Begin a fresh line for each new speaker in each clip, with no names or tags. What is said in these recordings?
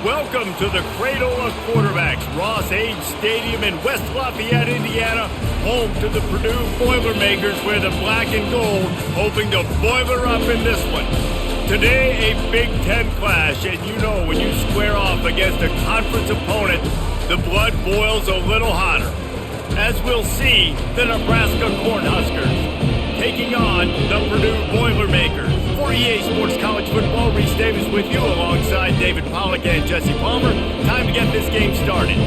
welcome to the Cradle of Quarterbacks, Ross-Ade Stadium in West Lafayette, Indiana, home to the Purdue Boilermakers, where the black and gold hoping to boiler up in this one. Today, a Big Ten clash, and you know when you square off against a conference opponent, the blood boils a little hotter. As we'll see, the Nebraska Cornhuskers taking on the Purdue Boilermakers. For EA Sports College Football, Reese Davis with you alongside David Pollack and Jesse Palmer. Time to get this game started.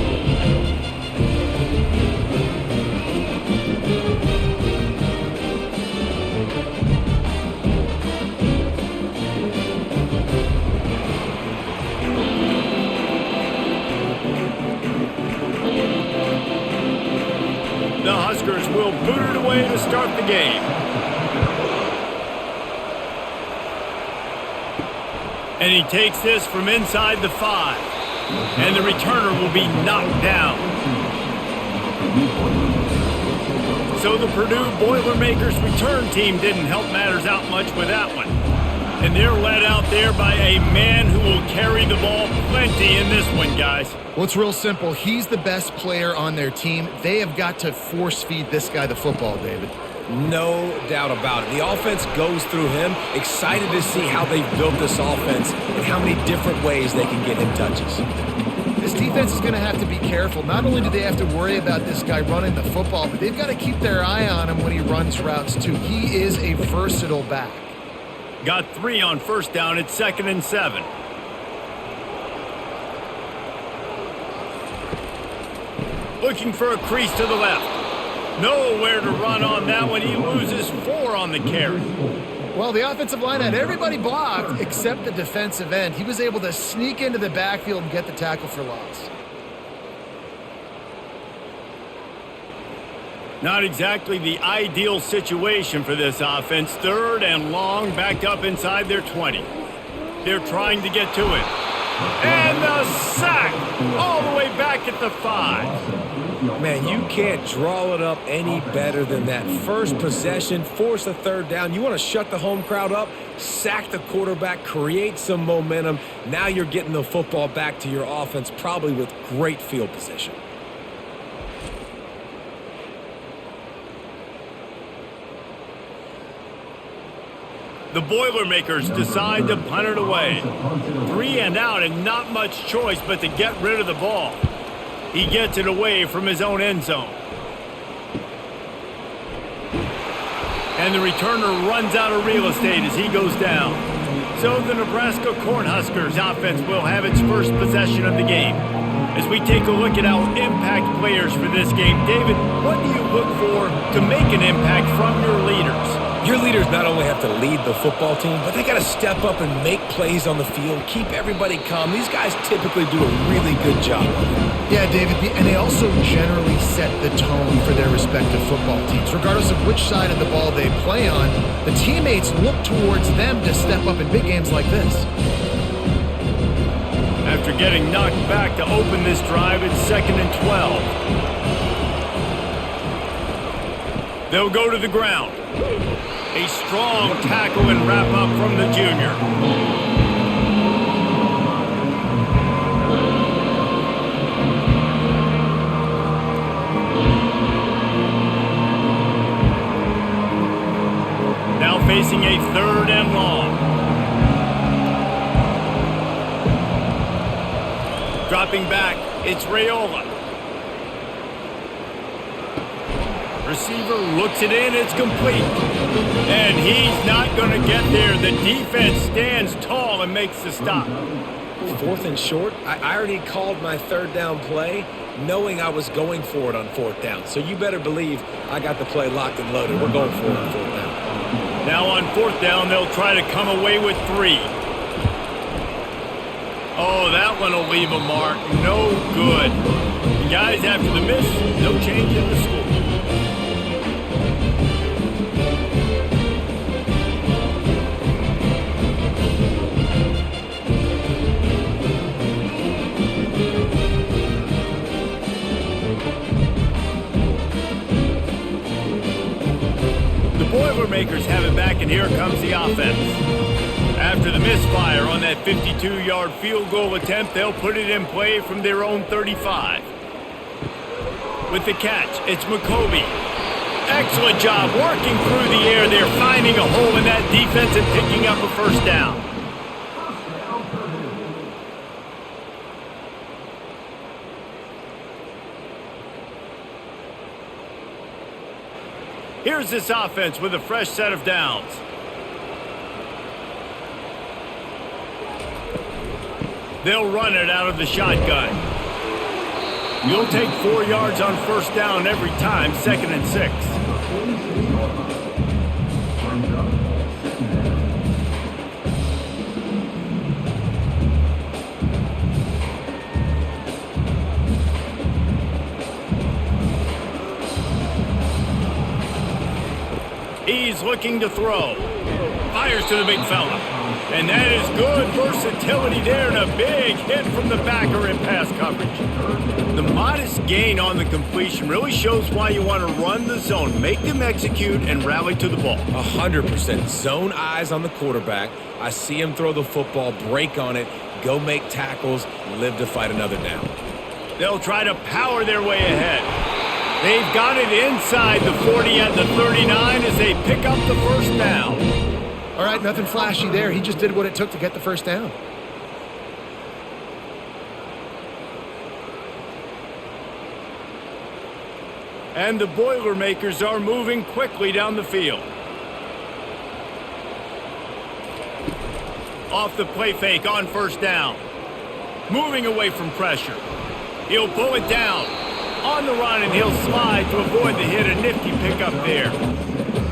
The Huskers will boot it away to start the game. And he takes this from inside the 5. And the returner will be knocked down. So the Purdue Boilermakers return team didn't help matters out much with that one. And they're led out there by a man who will carry the ball plenty in this one, guys.
Well, it's real simple. He's the best player on their team. They have got to force-feed this guy the football, David.
No doubt about it. The offense goes through him. Excited to see how they've built this offense and how many different ways they can get him touches.
This defense is going to have to be careful. Not only do they have to worry about this guy running the football, but they've got to keep their eye on him when he runs routes, too. He is a versatile back.
Got 3 on first down. It's 2nd and 7. Looking for a crease to the left. Nowhere to run on that one. He loses 4 on the carry.
Well, the offensive line had everybody blocked except the defensive end. He was able to sneak into the backfield and get the tackle for loss.
Not exactly the ideal situation for this offense. 3rd and long, backed up inside their 20. They're trying to get to it. And the sack all the way back at the 5.
Man, you can't draw it up any better than that. First possession, force a 3rd down. You want to shut the home crowd up, sack the quarterback, create some momentum. Now you're getting the football back to your offense, probably with great field position.
The Boilermakers decide to punt it away. 3 and out and not much choice but to get rid of the ball. He gets it away from his own end zone. And the returner runs out of real estate as he goes down. So the Nebraska Cornhuskers offense will have its first possession of the game. As we take a look at our impact players for this game, David, what do you look for to make an impact from your leaders?
Your leaders not only have to lead the football team, but they got to step up and make plays on the field, keep everybody calm. These guys typically do a really good job.
Yeah, David, and they also generally set the tone for their respective football teams. Regardless of which side of the ball they play on, the teammates look towards them to step up in big games like this.
After getting knocked back to open this drive, it's 2nd and 12. They'll go to the ground. A strong tackle and wrap up from the junior. Now facing a 3rd and long. Dropping back, it's Raiola. Receiver looks it in, it's complete. And he's not going to get there. The defense stands tall and makes the stop.
4th and short. I already called my 3rd down play, knowing I was going for it on 4th down. So you better believe I got the play locked and loaded. We're going for it on 4th down.
Now on 4th down, they'll try to come away with 3. Oh, that one will leave a mark. No good. Guys, after the miss, no change in the score. The Boilermakers have it back, and here comes the offense. After the misfire on that 52-yard field goal attempt, they'll put it in play from their own 35. With the catch, it's McCoby. Excellent job working through the air there, finding a hole in that defense and picking up a first down. Here's this offense with a fresh set of downs. They'll run it out of the shotgun. You'll take 4 yards on first down every time, 2nd and 6. He's looking to throw. Fires to the big fella. And that is good versatility there and a big hit from the backer in pass coverage. The modest gain on the completion really shows why you want to run the zone, make them execute, and rally to the ball.
100% zone eyes on the quarterback. I see him throw the football, break on it, go make tackles, live to fight another down.
They'll try to power their way ahead. They've got it inside the 40 at the 39 as they pick up the first down.
All right, nothing flashy there. He just did what it took to get the first down.
And the Boilermakers are moving quickly down the field. Off the play fake on first down. Moving away from pressure. He'll pull it down. On the run, and he'll slide to avoid the hit. A nifty pickup there.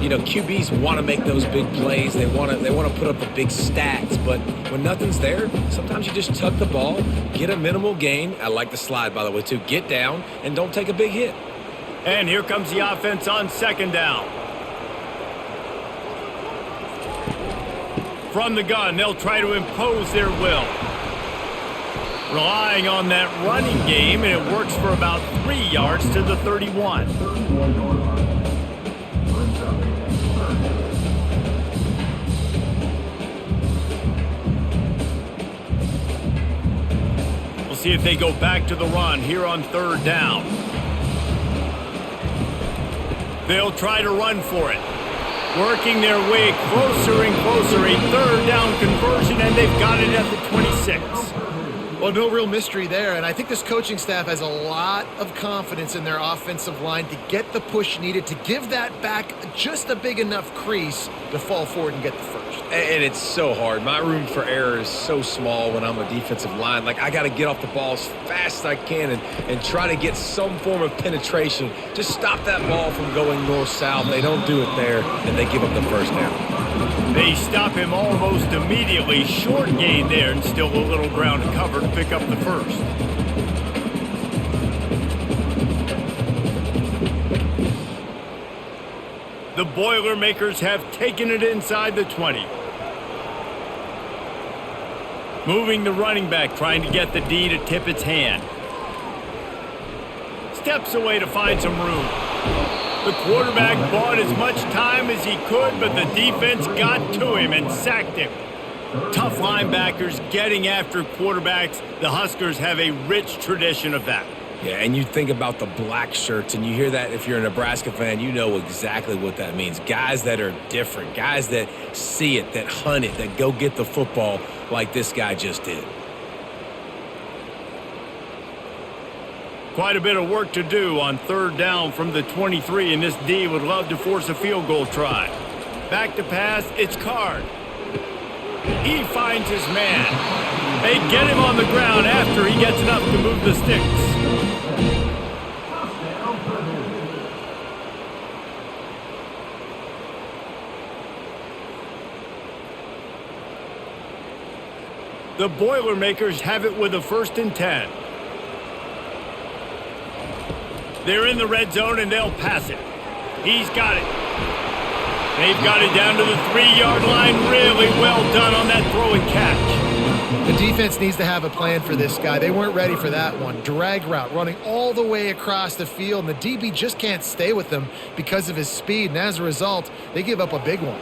You know, QBs want to make those big plays. They want to put up the big stats. But when nothing's there, sometimes you just tuck the ball, get a minimal gain. I like the slide, by the way, too. Get down and don't take a big hit.
And here comes the offense on second down. From the gun, they'll try to impose their will. Relying on that running game, and it works for about 3 yards to the 31. We'll see if they go back to the run here on third down. They'll try to run for it. Working their way closer and closer. A third down conversion, and they've got it at the 26.
Well, no real mystery there, and I think this coaching staff has a lot of confidence in their offensive line to get the push needed to give that back just a big enough crease to fall forward and get the first.
And it's so hard. My room for error is so small when I'm a defensive line. Like, I got to get off the ball as fast as I can and try to get some form of penetration. Just stop that ball from going north-south. They don't do it there, and they give up the first down.
They stop him almost immediately. Short gain there, and still a little ground to cover to pick up the first. The Boilermakers have taken it inside the 20. Moving the running back, trying to get the D to tip its hand. Steps away to find some room. The quarterback bought as much time as he could, but the defense got to him and sacked him. Tough linebackers getting after quarterbacks. The Huskers have a rich tradition of that.
Yeah, and you think about the black shirts, and you hear that if you're a Nebraska fan, you know exactly what that means. Guys that are different, guys that see it, that hunt it, that go get the football like this guy just did.
Quite a bit of work to do on third down from the 23, and this D would love to force a field goal try. Back to pass, it's Card. He finds his man. They get him on the ground after he gets enough to move the sticks. The Boilermakers have it with a 1st and 10. They're in the red zone, and they'll pass it. He's got it. They've got it down to the 3-yard line. Really well done on that throw and catch.
The defense needs to have a plan for this guy. They weren't ready for that one. Drag route, running all the way across the field, and the DB just can't stay with them because of his speed, and as a result, they give up a big one.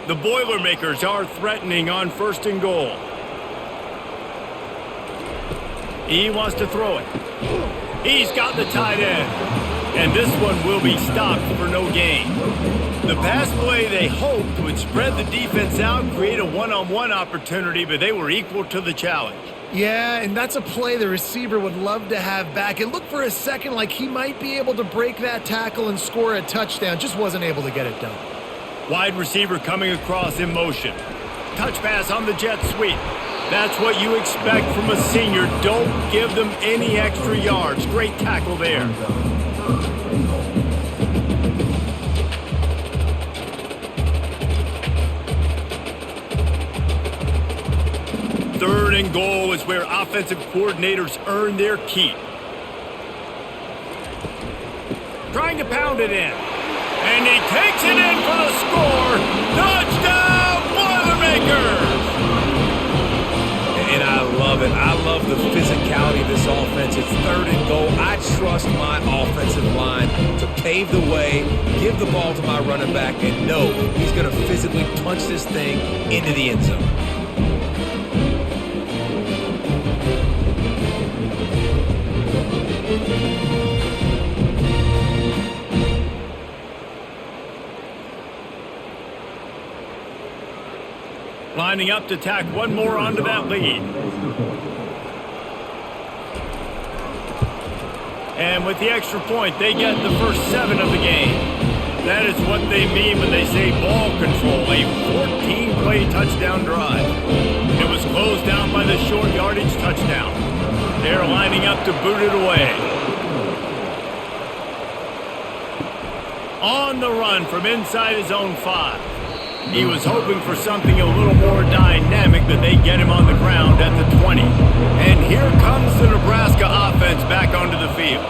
The Boilermakers are threatening on 1st and goal. He wants to throw it. He's got the tight end. And this one will be stopped for no gain. The pass play they hoped would spread the defense out, create a one-on-one opportunity, but they were equal to the challenge.
Yeah, and that's a play the receiver would love to have back. It looked for a second like he might be able to break that tackle and score a touchdown. Just wasn't able to get it done.
Wide receiver coming across in motion. Touch pass on the jet sweep. That's what you expect from a senior. Don't give them any extra yards. Great tackle there. Third and goal is where offensive coordinators earn their keep. Trying to pound it in. And he takes it in for the score. Touchdown, Boilermakers!
And I love it. I love the physicality of this offense. It's 3rd and goal. I trust my offensive line to pave the way, give the ball to my running back, and know he's going to physically punch this thing into the end zone.
Lining up to tack one more onto that lead. And with the extra point, they get the first 7 of the game. That is what they mean when they say ball control, a 14-play touchdown drive. It was closed down by the short yardage touchdown. They're lining up to boot it away. On the run from inside his own 5. He was hoping for something a little more dynamic, but they get him on the ground at the 20. And here comes the Nebraska offense back onto the field.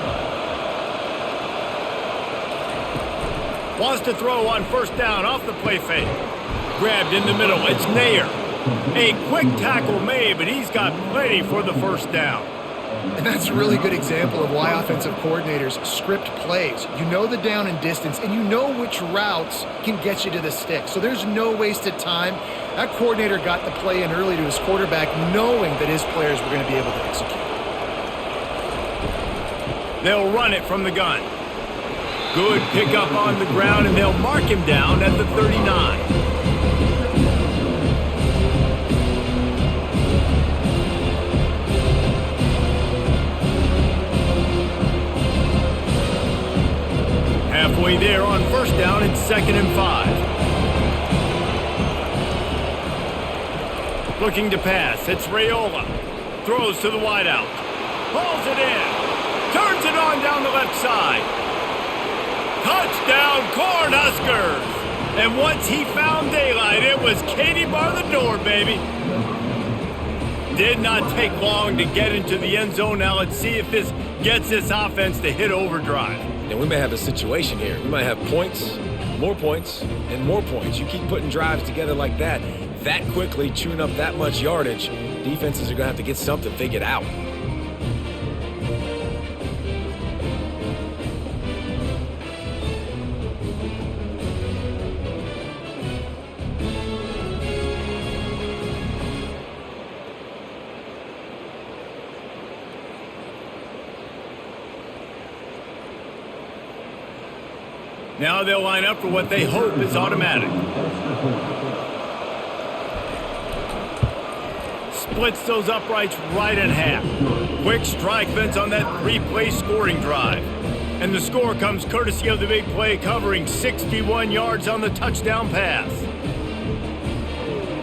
Wants to throw on 1st down off the play fake. Grabbed in the middle. It's Nair. A quick tackle made, but he's got plenty for the 1st down.
And that's a really good example of why offensive coordinators script plays. You know the down and distance, and you know which routes can get you to the stick. So there's no wasted time. That coordinator got the play in early to his quarterback, knowing that his players were going to be able to execute.
They'll run it from the gun. Good pickup on the ground, and they'll mark him down at the 39. Halfway there on 1st down, it's 2nd and 5. Looking to pass, it's Raiola. Throws to the wideout. Pulls it in. Turns it on down the left side. Touchdown, Cornhuskers! And once he found daylight, it was Katie bar the door, baby. Did not take long to get into the end zone. Now let's see if this gets this offense to hit overdrive.
And we may have a situation here. We might have points, and more points. You keep putting drives together like that quickly, chewing up that much yardage, defenses are going to have to get something figured out.
Now they'll line up for what they hope is automatic. Splits those uprights right in half. Quick strike fence on that 3-play scoring drive. And the score comes courtesy of the big play, covering 61 yards on the touchdown pass.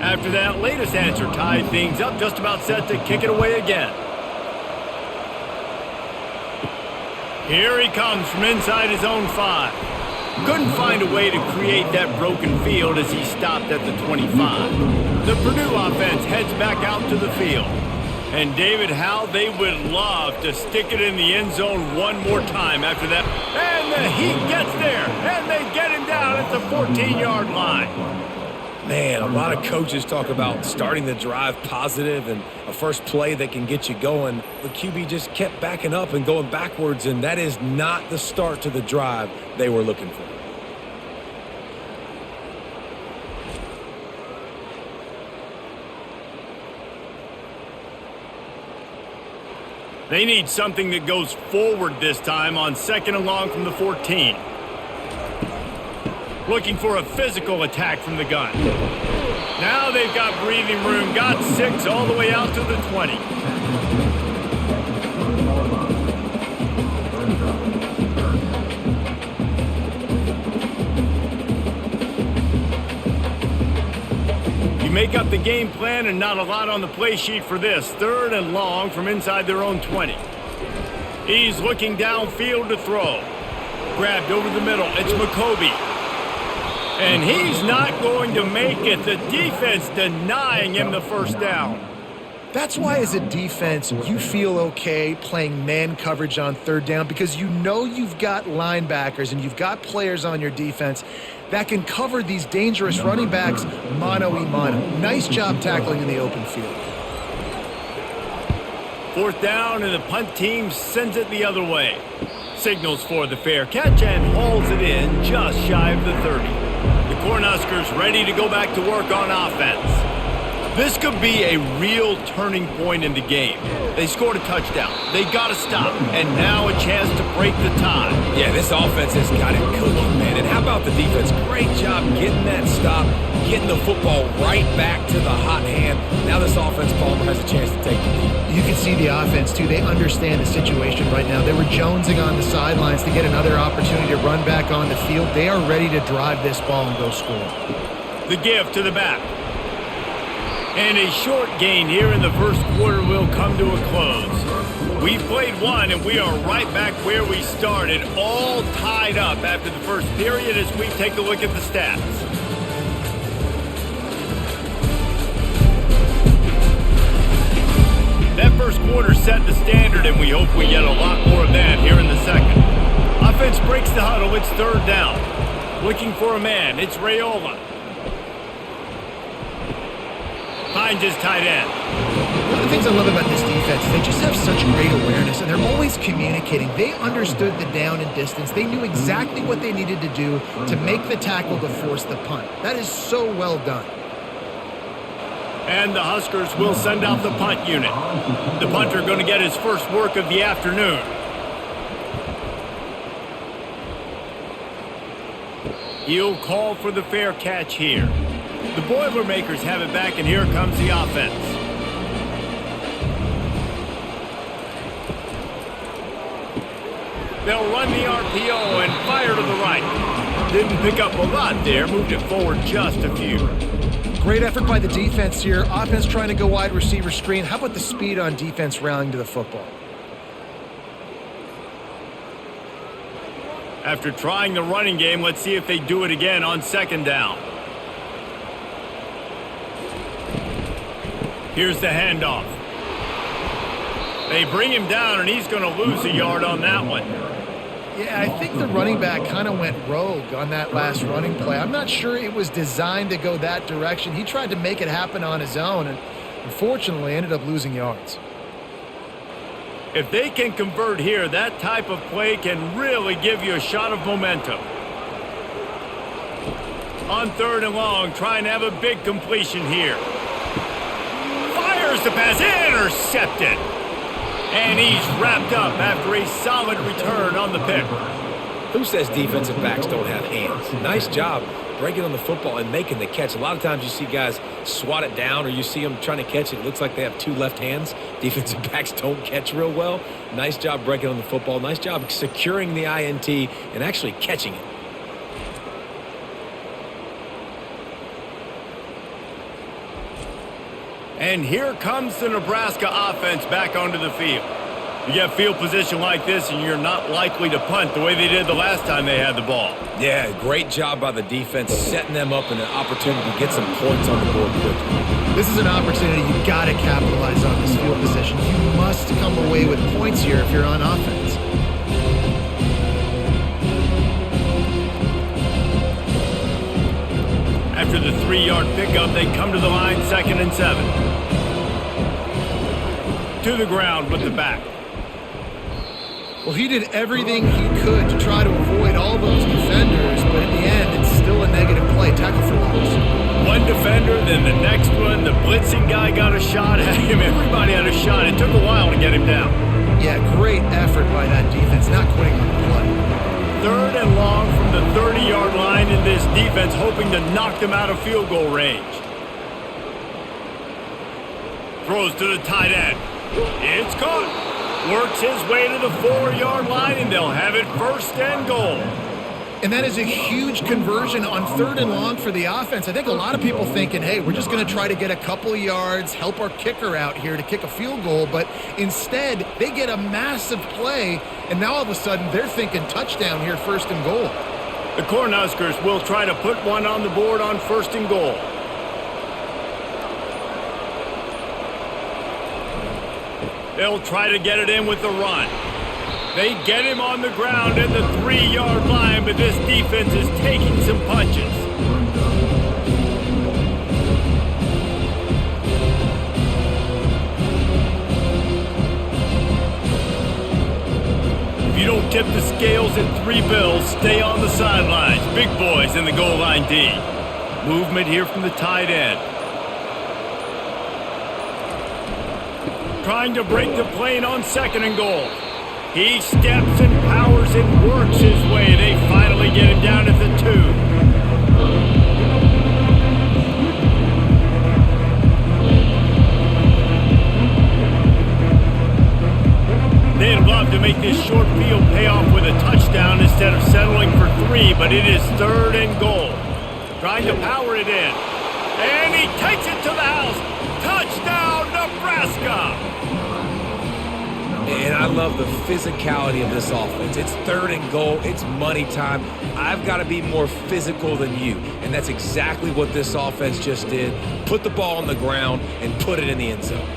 After that latest answer tied things up, just about set to kick it away again. Here he comes from inside his own 5. Couldn't find a way to create that broken field as he stopped at the 25. The Purdue offense heads back out to the field. And David, how they would love to stick it in the end zone one more time after that. And the Heat gets there, and they get him down at the 14-yard line.
Man, a lot of coaches talk about starting the drive positive and a first play that can get you going. The QB just kept backing up and going backwards, and that is not the start to the drive they were looking for.
They need something that goes forward this time on 2nd and long from the 14. Looking for a physical attack from the gun. Now they've got breathing room. Got 6 all the way out to the 20. Make up the game plan and not a lot on the play sheet for this. 3rd and long from inside their own 20. He's looking downfield to throw. Grabbed over the middle. It's McCoby. And he's not going to make it. The defense denying him the first down.
That's why as a defense, you feel okay playing man coverage on 3rd down because you know you've got linebackers and you've got players on your defense that can cover these dangerous running backs mano-a-mano. Nice job tackling in the open field.
4th down, and the punt team sends it the other way. Signals for the fair catch and hauls it in just shy of the 30. The Cornhuskers ready to go back to work on offense. This could be a real turning point in the game. They scored a touchdown. They got to stop. And now a chance to break the tie.
Yeah, this offense has got it cooking, man. And how about the defense? Great job getting that stop, getting the football right back to the hot hand. Now this offense, Palmer, has a chance to take the lead.
You can see the offense, too. They understand the situation right now. They were jonesing on the sidelines to get another opportunity to run back on the field. They are ready to drive this ball and go score.
The give to the back. And a short gain here in the first quarter will come to a close. We've played one, and we are right back where we started, all tied up after the first period as we take a look at the stats. That first quarter set the standard, and we hope we get a lot more of that here in the second. Offense breaks the huddle. It's 3rd down. Looking for a man. It's Raiola. Finds his tight end.
One of the things I love about this defense is they just have such great awareness, and they're always communicating. They understood the down and distance. They knew exactly what they needed to do to make the tackle to force the punt. That is so well done.
And the Huskers will send out the punt unit. The punter going to get his first work of the afternoon. He'll call for the fair catch here. The Boilermakers have it back, and here comes the offense. They'll run the RPO and fire to the right. Didn't pick up a lot there, moved it forward just a few.
Great effort by the defense here. Offense trying to go wide receiver screen. How about the speed on defense rallying to the football?
After trying the running game, let's see if they do it again on 2nd down. Here's the handoff. They bring him down, and he's going to lose a yard on that one.
Yeah, I think the running back kind of went rogue on that last running play. I'm not sure it was designed to go that direction. He tried to make it happen on his own, and unfortunately ended up losing yards.
If they can convert here, that type of play can really give you a shot of momentum. On 3rd and long, trying to have a big completion here. Fires the pass, intercepted. And he's wrapped up after a solid return on the pick.
Who says defensive backs don't have hands? Nice job breaking on the football and making the catch. A lot of times you see guys swat it down, or you see them trying to catch it. It looks like they have 2 left hands. Defensive backs don't catch real well. Nice job breaking on the football. Nice job securing the INT and actually catching it.
And here comes the Nebraska offense back onto the field. You get field position like this, and you're not likely to punt the way they did the last time they had the ball.
Yeah, great job by the defense, setting them up in an opportunity to get some points on the board quickly.
This is an opportunity you've got to capitalize on this field position. You must come away with points here if you're on offense.
After the 3-yard pickup, they come to the line, 2nd and 7. To the ground with the back.
Well, he did everything he could to try to avoid all those defenders, but in the end, it's still a negative play. Tackle for loss.
One defender, then the next one. The blitzing guy got a shot at him. Everybody had a shot. It took a while to get him down.
Yeah, great effort by that defense, not quitting on the play.
3rd and long from the 30-yard line, in this defense hoping to knock them out of field goal range. Throws to the tight end. It's caught. Works his way to the 4-yard line, and they'll have it 1st and goal.
And that is a huge conversion on 3rd and long for the offense. I think a lot of people thinking, hey, we're just going to try to get a couple of yards, help our kicker out here to kick a field goal. But instead, they get a massive play, and now all of a sudden they're thinking touchdown here, 1st and goal.
The Cornhuskers will try to put one on the board on 1st and goal. They'll try to get it in with the run. They get him on the ground at the 3-yard line, but this defense is taking some punches. If you don't tip the scales at 3 bills, stay on the sidelines. Big boys in the goal line D. Movement here from the tight end. Trying to break the plane on 2nd and goal. He steps and powers and works his way. They finally get him down at the 2. They'd love to make this short field pay off with a touchdown instead of settling for 3, but it is 3rd and goal. Trying to power it in. And he takes it to the house. Touchdown, Nebraska!
And I love the physicality of this offense. It's 3rd and goal. It's money time. I've got to be more physical than you. And that's exactly what this offense just did. Put the ball on the ground and put it in the end zone.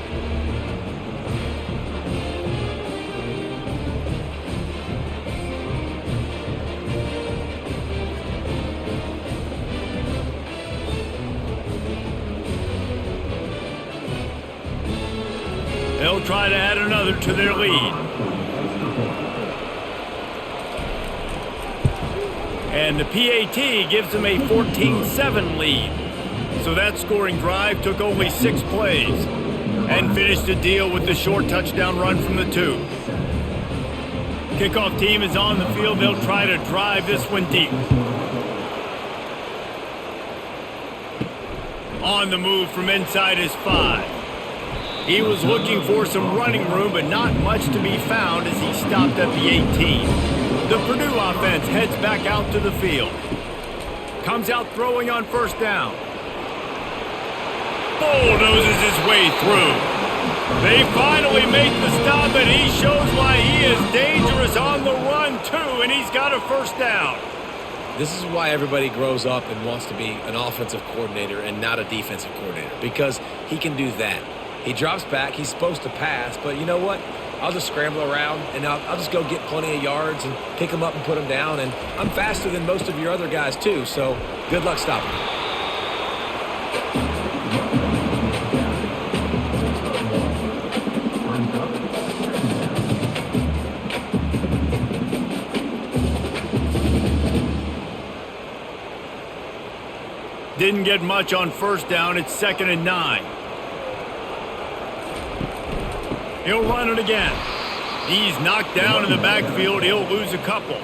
They'll try to add another to their lead. And the PAT gives them a 14-7 lead. So that scoring drive took only 6 plays and finished the deal with the short touchdown run from the 2. Kickoff team is on the field. They'll try to drive this one deep. On the move from inside his 5. He was looking for some running room, but not much to be found as he stopped at the 18. The Purdue offense heads back out to the field. Comes out throwing on 1st down. Bulldozes his way through. They finally make the stop, and he shows why he is dangerous on the run, too, and he's got a 1st down.
This is why everybody grows up and wants to be an offensive coordinator and not a defensive coordinator, because he can do that. He drops back. He's supposed to pass, but you know what? I'll just scramble around, and I'll just go get plenty of yards and pick them up and put them down, and I'm faster than most of your other guys, too, so good luck stopping me.
Didn't get much on 1st down. It's 2nd and 9. He'll run it again. He's knocked down in the backfield. He'll lose a couple.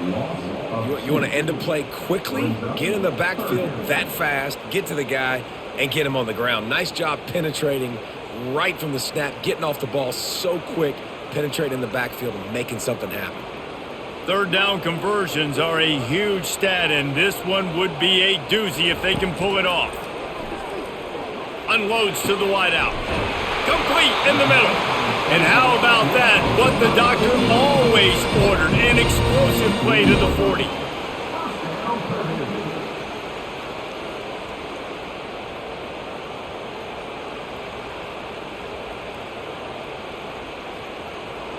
You want to end a play quickly, get in the backfield that fast, get to the guy, and get him on the ground. Nice job penetrating right from the snap, getting off the ball so quick, penetrating the backfield and making something happen.
3rd down conversions are a huge stat, and this one would be a doozy if they can pull it off. Unloads to the wideout. Complete in the middle. And how about that? What the doctor always ordered, an explosive play to the 40.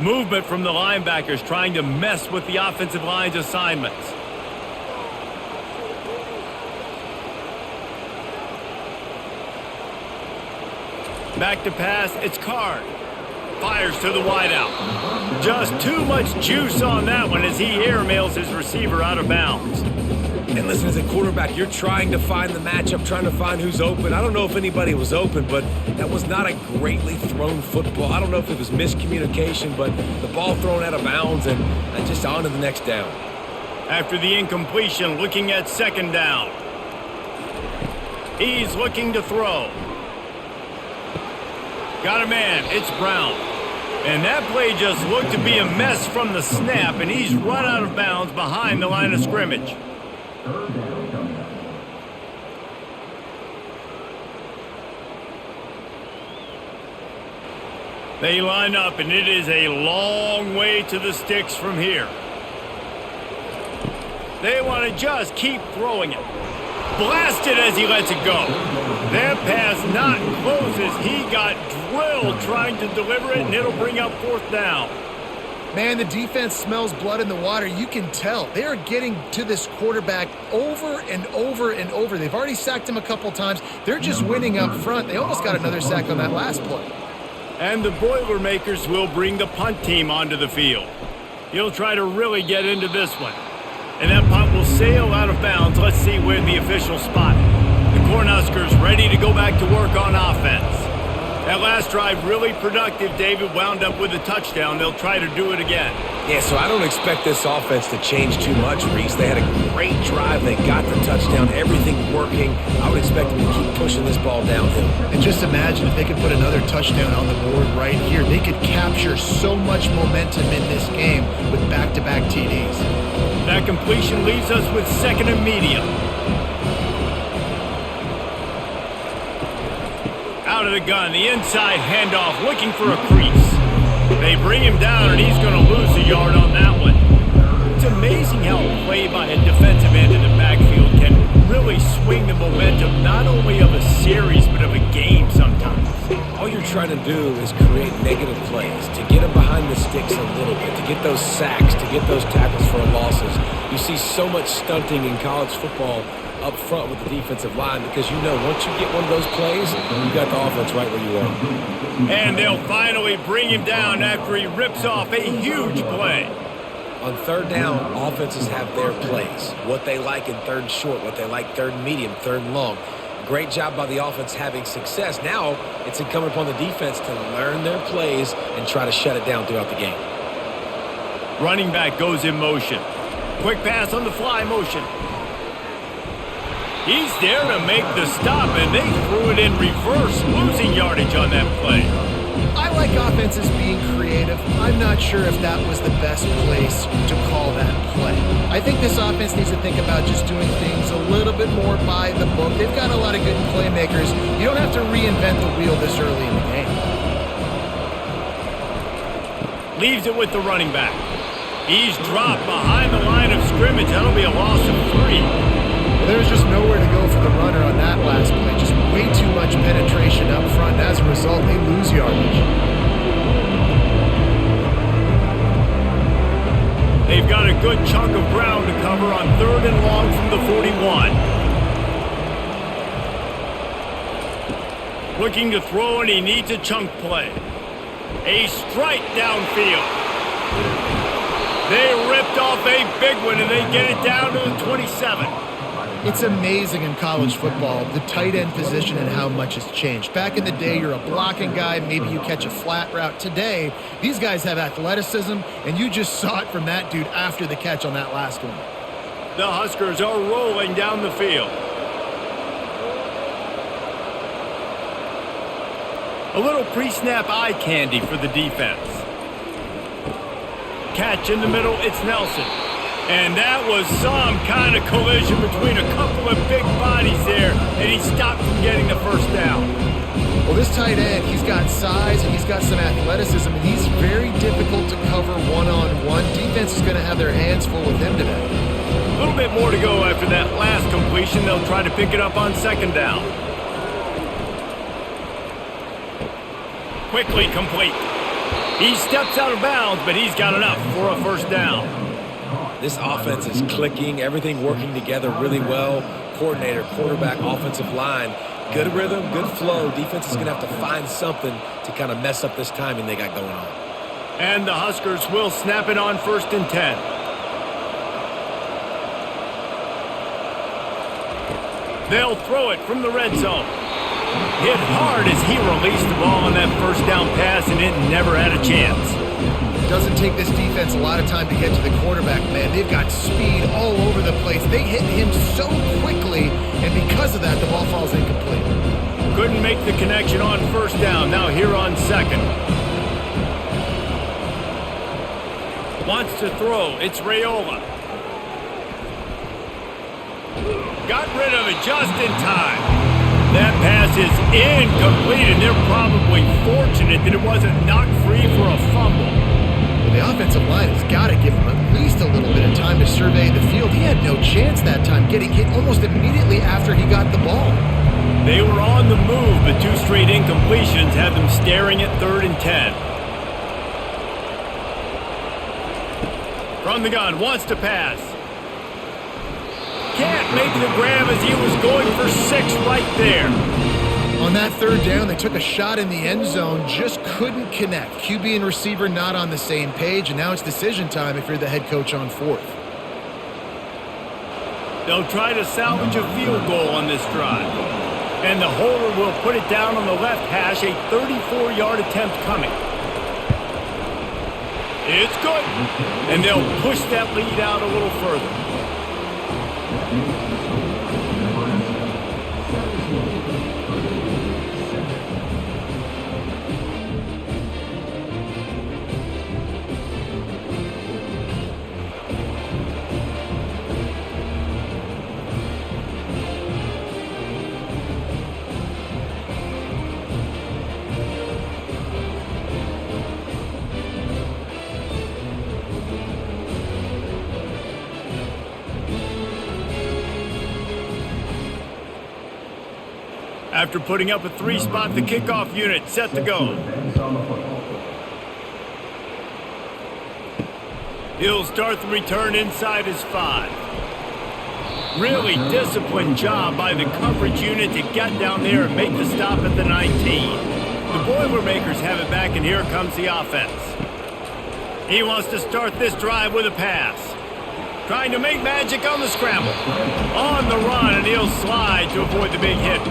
Movement from the linebackers trying to mess with the offensive line's assignments. Back to pass, it's Card. Fires to the wideout. Just too much juice on that one as he airmails his receiver out of bounds.
And listen, as a quarterback, you're trying to find the matchup, trying to find who's open. I don't know if anybody was open, but that was not a greatly thrown football. I don't know if it was miscommunication, but the ball thrown out of bounds and just on to the next down.
After the incompletion, looking at second down. He's looking to throw. Got a man. It's Brown. And that play just looked to be a mess from the snap, and he's run out of bounds behind the line of scrimmage. They line up, and it is a long way to the sticks from here. They want to just keep throwing it. Blasted as he lets it go. That pass not closes. He got drilled trying to deliver it, and it'll bring up fourth down.
Man, the defense smells blood in the water. You can tell. They are getting to this quarterback over and over and over. They've already sacked him a couple times. They're just winning up front. They almost got another sack on that last play.
And the Boilermakers will bring the punt team onto the field. He'll try to really get into this one. And that punt will sail out of bounds. Let's see where the official spot it. The Cornhuskers ready to go back to work on offense. That last drive really productive. David wound up with a touchdown. They'll try to do it again.
Yeah, so I don't expect this offense to change too much, Reese. They had a great drive. They got the touchdown. Everything working. I would expect them to keep pushing this ball downhill.
And just imagine if they could put another touchdown on the board right here. They could capture so much momentum in this game with back-to-back TDs.
That completion leaves us with second and medium. Out of the gun, the inside handoff, looking for a crease. They bring him down, and he's going to lose a yard on that one. It's amazing how a play by a defensive end in the backfield can really swing the momentum not only of a series, but of a game sometimes.
All you're trying to do is create negative plays, to get them behind the sticks a little bit, to get those sacks, to get those tackles for losses. You see so much stunting in college football up front with the defensive line because you know once you get one of those plays, you got the offense right where you are.
And they'll finally bring him down after he rips off a huge play.
On third down, offenses have their plays. What they like in third and short, what they like third and medium, third and long. Great job by the offense having success. Now it's incumbent upon the defense to learn their plays and try to shut it down throughout the game.
Running back goes in motion. Quick pass on the fly motion. He's there to make the stop, and they threw it in reverse, losing yardage on that play.
I like offenses being creative. I'm not sure if that was the best place to call that play. I think this offense needs to think about just doing things a little bit more by the book. They've got a lot of good playmakers. You don't have to reinvent the wheel this early in the game.
Leaves it with the running back. He's dropped behind the line of scrimmage. That'll be a loss of 3.
Well, there's just nowhere to go for the runner on that last play. Just way too much penetration up front. As a result, they lose yardage.
They've got a good chunk of ground to cover on third and long from the 41. Looking to throw, and he needs a chunk play. A strike downfield. They ripped off a big one, and they get it down to the 27.
It's amazing in college football, the tight end position and how much has changed. Back in the day, you're a blocking guy, maybe you catch a flat route. Today, these guys have athleticism, and you just saw it from that dude after the catch on that last one.
The Huskers are rolling down the field. A little pre-snap eye candy for the defense. Catch in the middle, it's Nelson. And that was some kind of collision between a couple of big bodies there, and he stopped from getting the first down.
Well, this tight end, he's got size and he's got some athleticism, and he's very difficult to cover one-on-one. Defense is going to have their hands full with him today.
A little bit more to go after that last completion. They'll try to pick it up on second down. Quickly complete. He steps out of bounds, but he's got enough for a first down.
This offense is clicking, everything working together really well. Coordinator, quarterback, offensive line, good rhythm, good flow. Defense is going to have to find something to kind of mess up this timing they got going on.
And the Huskers will snap it on 1st and 10. They'll throw it from the red zone. Hit hard as he released the ball on that first down pass, and it never had a chance.
Doesn't take this defense a lot of time to get to the quarterback, man. They've got speed all over the place. They hit him so quickly, and because of that, the ball falls incomplete.
Couldn't make the connection on first down. Now here on second. Wants to throw. It's Raiola. Got rid of it just in time. That pass is incomplete, and they're probably fortunate that it wasn't knocked free for a fumble.
Well, the offensive line has got to give him at least a little bit of time to survey the field. He had no chance that time, getting hit almost immediately after he got the ball.
They were on the move, but two straight incompletions had them staring at 3rd and 10. From the gun, wants to pass. Can't make the grab as he was going for 6 right there.
On that 3rd down, they took a shot in the end zone, just couldn't connect. QB and receiver not on the same page, and now it's decision time if you're the head coach on 4th.
They'll try to salvage a field goal on this drive. And the holder will put it down on the left hash, a 34-yard attempt coming. It's good. And they'll push that lead out a little further. After putting up a 3-spot, the kickoff unit set to go. He'll start the return inside his 5. Really disciplined job by the coverage unit to get down there and make the stop at the 19. The Boilermakers have it back, and here comes the offense. He wants to start this drive with a pass. Trying to make magic on the scramble. On the run, and he'll slide to avoid the big hit.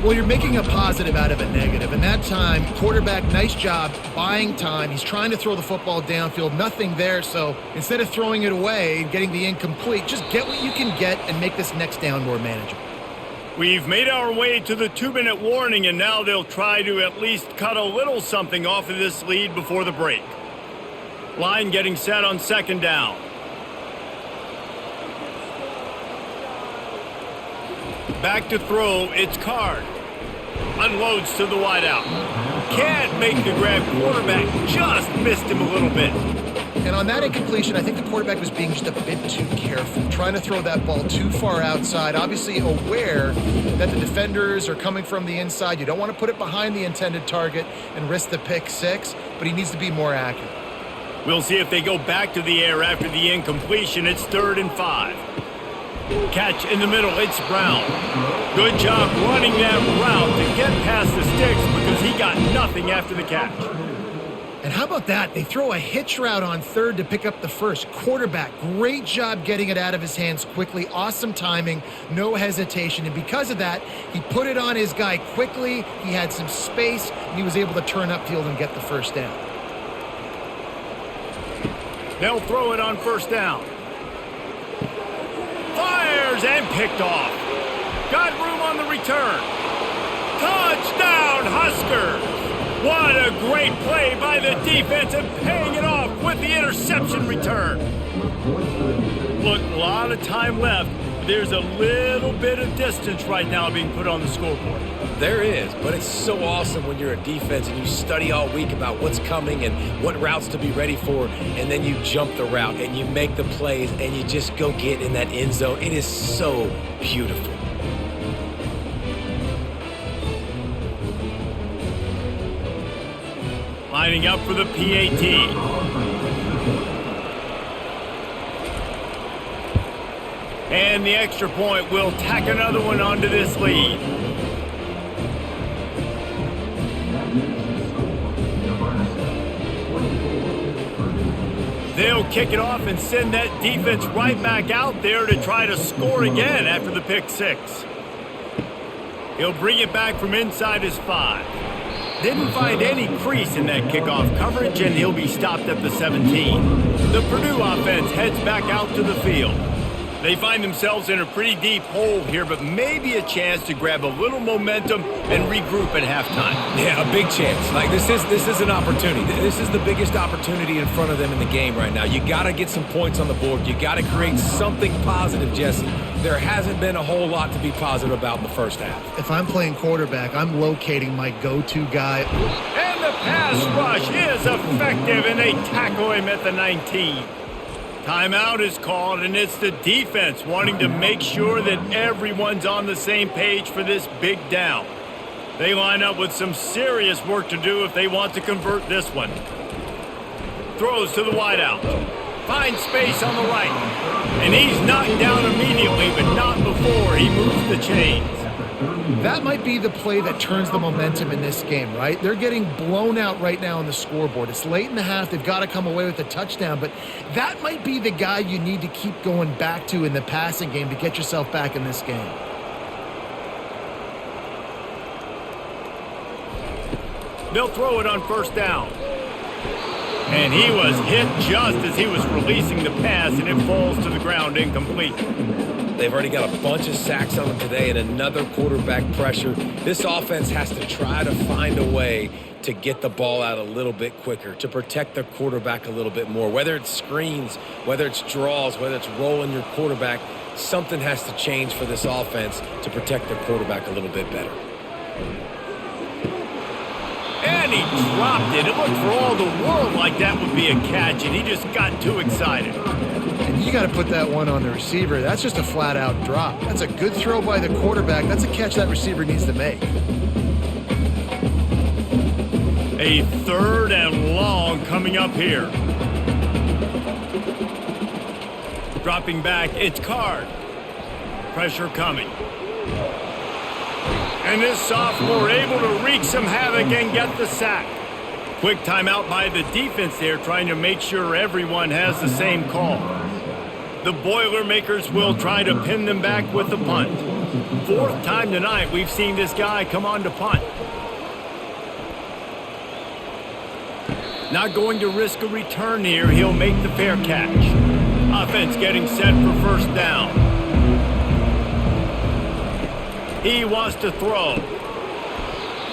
Well, you're making a positive out of a negative. And that time, quarterback, nice job buying time. He's trying to throw the football downfield. Nothing there. So instead of throwing it away and getting the incomplete, just get what you can get and make this next down more manageable.
We've made our way to the 2-minute warning, and now they'll try to at least cut a little something off of this lead before the break. Line getting set on 2nd down. Back to throw, it's Card. Unloads to the wideout. Can't make the grab. Quarterback just missed him a little bit.
And on that incompletion, I think the quarterback was being just a bit too careful, trying to throw that ball too far outside, obviously aware that the defenders are coming from the inside. You don't want to put it behind the intended target and risk the pick 6, but he needs to be more accurate.
We'll see if they go back to the air after the incompletion. It's 3rd and 5. Catch in the middle, it's Brown. Good job running that route to get past the sticks because he got nothing after the catch.
And how about that? They throw a hitch route on 3rd to pick up the 1st. Quarterback, great job getting it out of his hands quickly. Awesome timing, no hesitation. And because of that, he put it on his guy quickly. He had some space, and he was able to turn upfield and get the 1st down.
They'll throw it on 1st down. Fires and picked off. Got room on the return. Touchdown, Huskers! What a great play by the defense and paying it off with the interception return. Look, a lot of time left. There's a little bit of distance right now being put on the scoreboard.
There is, but it's so awesome when you're a defense and you study all week about what's coming and what routes to be ready for, and then you jump the route and you make the plays and you just go get in that end zone. It is so beautiful.
Lining up for the PAT. And the extra point will tack another one onto this lead. They'll kick it off and send that defense right back out there to try to score again after the pick 6. He'll bring it back from inside his 5. Didn't find any crease in that kickoff coverage, and he'll be stopped at the 17. The Purdue offense heads back out to the field. They find themselves in a pretty deep hole here, but maybe a chance to grab a little momentum and regroup at halftime.
Yeah, a big chance. Like, this is an opportunity. This is the biggest opportunity in front of them in the game right now. You got to get some points on the board. You got to create something positive, Jesse. There hasn't been a whole lot to be positive about in the first half.
If I'm playing quarterback, I'm locating my go-to guy.
And the pass rush is effective, and they tackle him at the 19. Timeout is called, and it's the defense wanting to make sure that everyone's on the same page for this big down. They line up with some serious work to do if they want to convert this one. Throws to the wideout. Finds space on the right. And he's knocked down immediately, but not before he moves the chains.
That might be the play that turns the momentum in this game, right? They're getting blown out right now on the scoreboard. It's late in the half. They've got to come away with a touchdown, but that might be the guy you need to keep going back to in the passing game to get yourself back in this game.
They'll throw it on first down. And he was hit just as he was releasing the pass, and it falls to the ground incomplete.
They've already got a bunch of sacks on them today and another quarterback pressure. This offense has to try to find a way to get the ball out a little bit quicker, to protect their quarterback a little bit more. Whether it's screens, whether it's draws, whether it's rolling your quarterback, something has to change for this offense to protect their quarterback a little bit better.
And he dropped it. It looked for all the world like that would be a catch, and he just got too excited.
And you got to put that one on the receiver. That's just a flat-out drop. That's a good throw by the quarterback. That's a catch that receiver needs to make.
A 3rd and long coming up here. Dropping back, it's Card. Pressure coming. And this sophomore able to wreak some havoc and get the sack. Quick timeout by the defense there, trying to make sure everyone has the same call. The Boilermakers will try to pin them back with the punt. 4th time tonight we've seen this guy come on to punt. Not going to risk a return here. He'll make the fair catch. Offense getting set for first down. He wants to throw.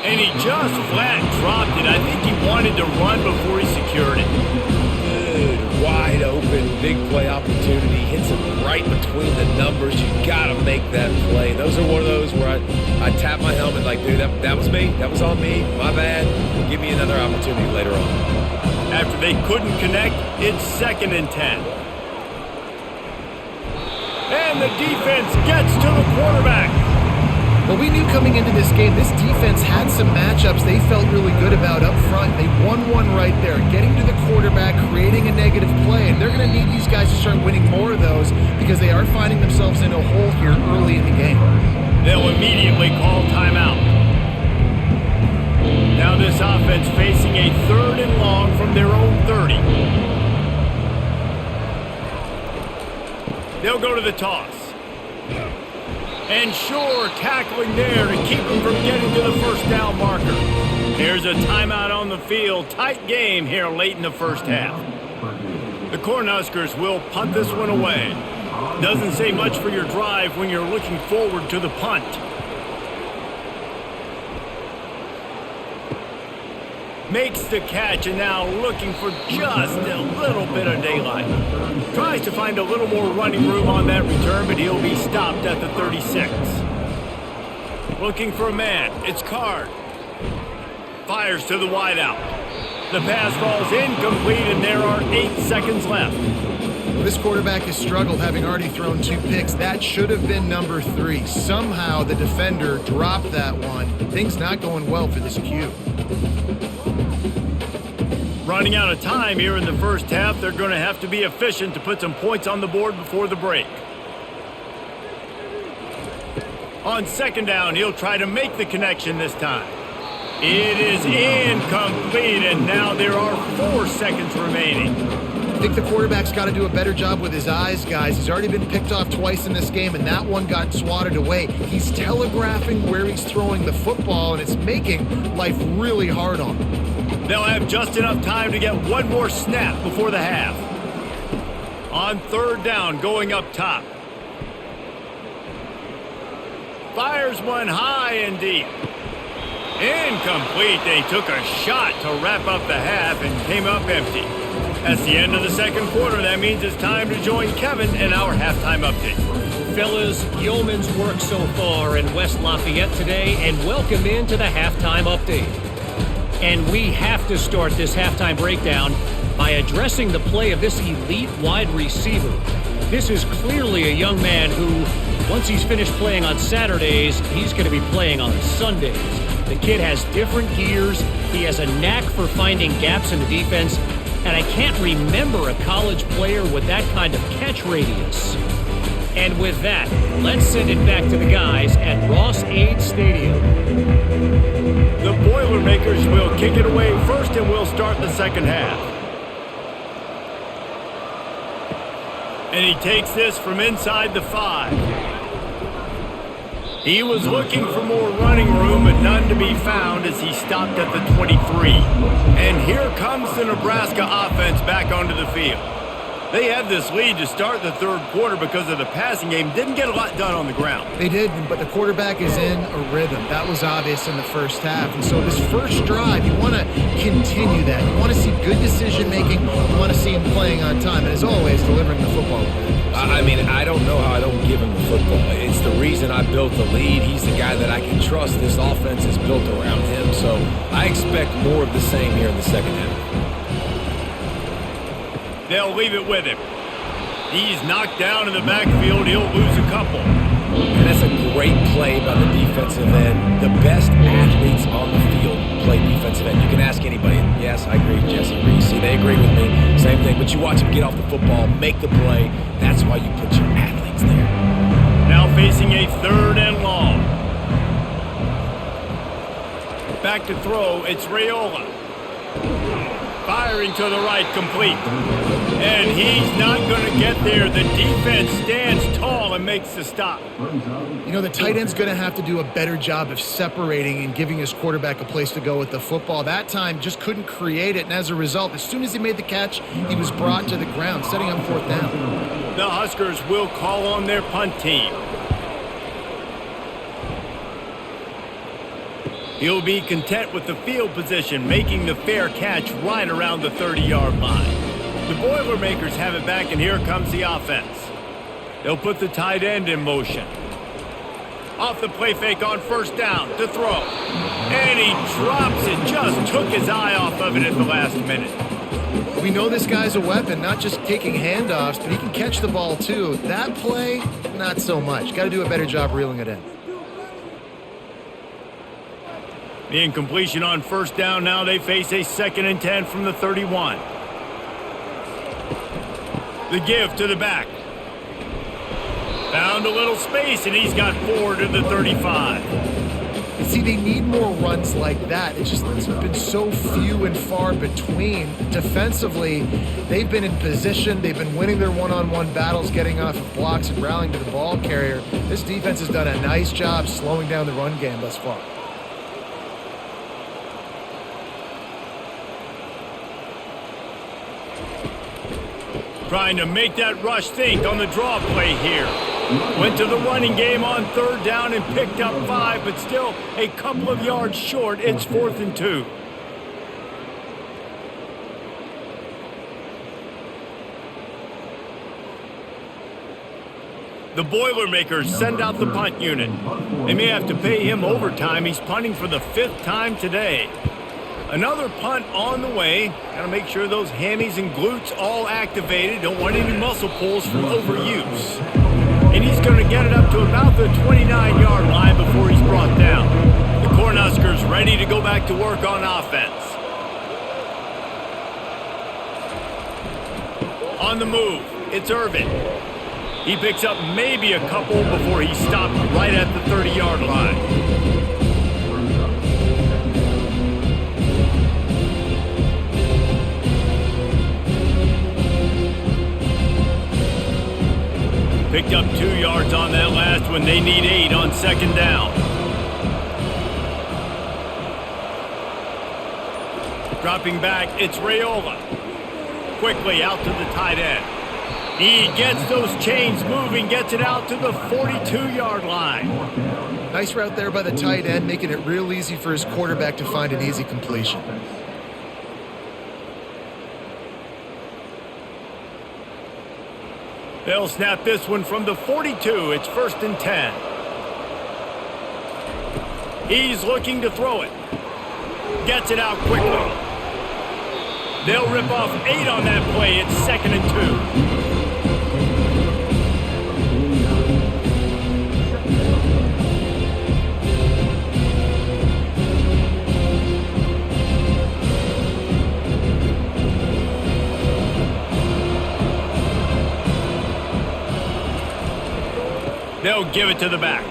And he just flat dropped it. I think he wanted to run before he secured it.
Good, wide open, big play opportunity. Hits him right between the numbers. You got to make that play. Those are one of those where I tap my helmet like, dude, that was me. That was on me. My bad. Give me another opportunity later on.
After they couldn't connect, it's 2nd and 10. And the defense gets to the quarterback.
Well, we knew coming into this game, this defense had some matchups they felt really good about up front. They won one right there, getting to the quarterback, creating a negative play, and they're going to need these guys to start winning more of those because they are finding themselves in a hole here early in the game.
They'll immediately call timeout. Now this offense facing a 3rd and long from their own 30. They'll go to the toss. And sure, tackling there to keep him from getting to the first down marker. There's a timeout on the field. Tight game here late in the first half. The Cornhuskers will punt this one away. Doesn't say much for your drive when you're looking forward to the punt. Makes the catch and now looking for just a little bit of daylight. Tries to find a little more running room on that return, but he'll be stopped at the 36. Looking for a man. It's Card. Fires to the wideout. The pass falls incomplete, and there are 8 seconds left.
Well, this quarterback has struggled, having already thrown 2 picks. That should have been number 3. Somehow the defender dropped that one. Things not going well for this Q.
Running out of time here in the first half. They're going to have to be efficient to put some points on the board before the break. On 2nd down, he'll try to make the connection this time. It is incomplete, and now there are 4 seconds remaining.
I think the quarterback's got to do a better job with his eyes, guys. He's already been picked off twice in this game, and that one got swatted away. He's telegraphing where he's throwing the football, and it's making life really hard on him.
They'll have just enough time to get one more snap before the half. On third down, going up top. Fires one high and deep. Incomplete. They took a shot to wrap up the half and came up empty. That's the end of the second quarter. That means it's time to join Kevin in our halftime update.
Fellas, yeoman's work so far in West Lafayette today, and welcome into the halftime update. And we have to start this halftime breakdown by addressing the play of this elite wide receiver. This is clearly a young man who, once he's finished playing on Saturdays, he's going to be playing on Sundays. The kid has different gears. He has a knack for finding gaps in the defense. And I can't remember a college player with that kind of catch radius. And with that, let's send it back to the guys at Ross-Ade Stadium.
The Boilermakers will kick it away first, and we'll start the second half. And he takes this from inside the 5. He was looking for more running room, but none to be found as he stopped at the 23. And here comes the Nebraska offense back onto the field. They had this lead to start the third quarter because of the passing game. Didn't get a lot done on the ground.
They did, but the quarterback is in a rhythm. That was obvious in the first half. And so this first drive, you want to continue that. You want to see good decision-making. You want to see him playing on time. And as always, delivering the football.
I mean, I don't know how I don't give him the football. It's the reason I built the lead. He's the guy that I can trust. This offense is built around him. So I expect more of the same here in the second half.
They'll leave it with him. He's knocked down in the backfield. He'll lose a couple.
And that's a great play by the defensive end. The best athletes on the field play defensive end. You can ask anybody. Yes, I agree, Jesse Reese. They agree with me. Same thing. But you watch him get off the football, make the play. That's why you put your athletes there.
Now facing a third and long. Back to throw. It's Raiola. Firing to the right, complete. And he's not going to get there. The defense stands tall and makes the stop.
You know, the tight end's going to have to do a better job of separating and giving his quarterback a place to go with the football. That time just couldn't create it, and as a result, as soon as he made the catch, he was brought to the ground, setting up fourth down.
The Huskers will call on their punt team. He'll be content with the field position, making the fair catch right around the 30-yard line. The Boilermakers have it back, and here comes the offense. They'll put the tight end in motion. Off the play fake on first down to throw. And he drops it, just took his eye off of it at the last minute.
We know this guy's a weapon, not just taking handoffs, but he can catch the ball too. That play, not so much. Got to do a better job reeling it in.
The incompletion on first down. Now they face a 2nd and 10 from the 31. The give to the back. Found a little space, and he's got 4 to the 35.
See, they need more runs like that. It's been so few and far between. Defensively, they've been in position. They've been winning their one-on-one battles, getting off of blocks and rallying to the ball carrier. This defense has done a nice job slowing down the run game thus far.
Trying to make that rush think on the draw play here. Went to the running game on third down and picked up 5, but still a couple of yards short. It's 4th and 2. The Boilermakers send out the punt unit. They may have to pay him overtime. He's punting for the 5th time today. Another punt on the way. Got to make sure those hammies and glutes all activated. Don't want any muscle pulls from overuse. And he's going to get it up to about the 29-yard line before he's brought down. The Cornhuskers ready to go back to work on offense. On the move, it's Irvin. He picks up maybe a couple before he stopped right at the 30-yard line. Picked up 2 yards on that last one. They need 8 on second down. Dropping back, it's Raiola. Quickly out to the tight end. He gets those chains moving, gets it out to the 42-yard line.
Nice route there by the tight end, making it real easy for his quarterback to find an easy completion.
They'll snap this one from the 42. It's 1st and 10. He's looking to throw it. Gets it out quickly. They'll rip off 8 on that play. It's 2nd and 2. They'll give it to the back.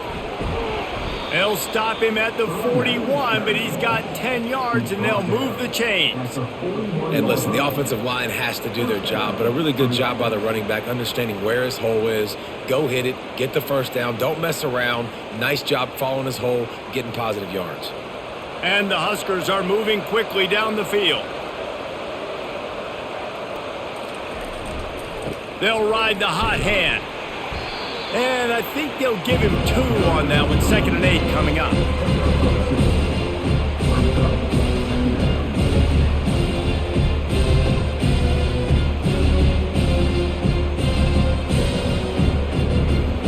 They'll stop him at the 41, but he's got 10 yards, and they'll move the chains.
And listen, the offensive line has to do their job, but a really good job by the running back understanding where his hole is. Go hit it, get the first down, don't mess around. Nice job following his hole, getting positive yards.
And the Huskers are moving quickly down the field. They'll ride the hot hand. And I think they'll give him 2 on that one. 2nd and 8 coming up.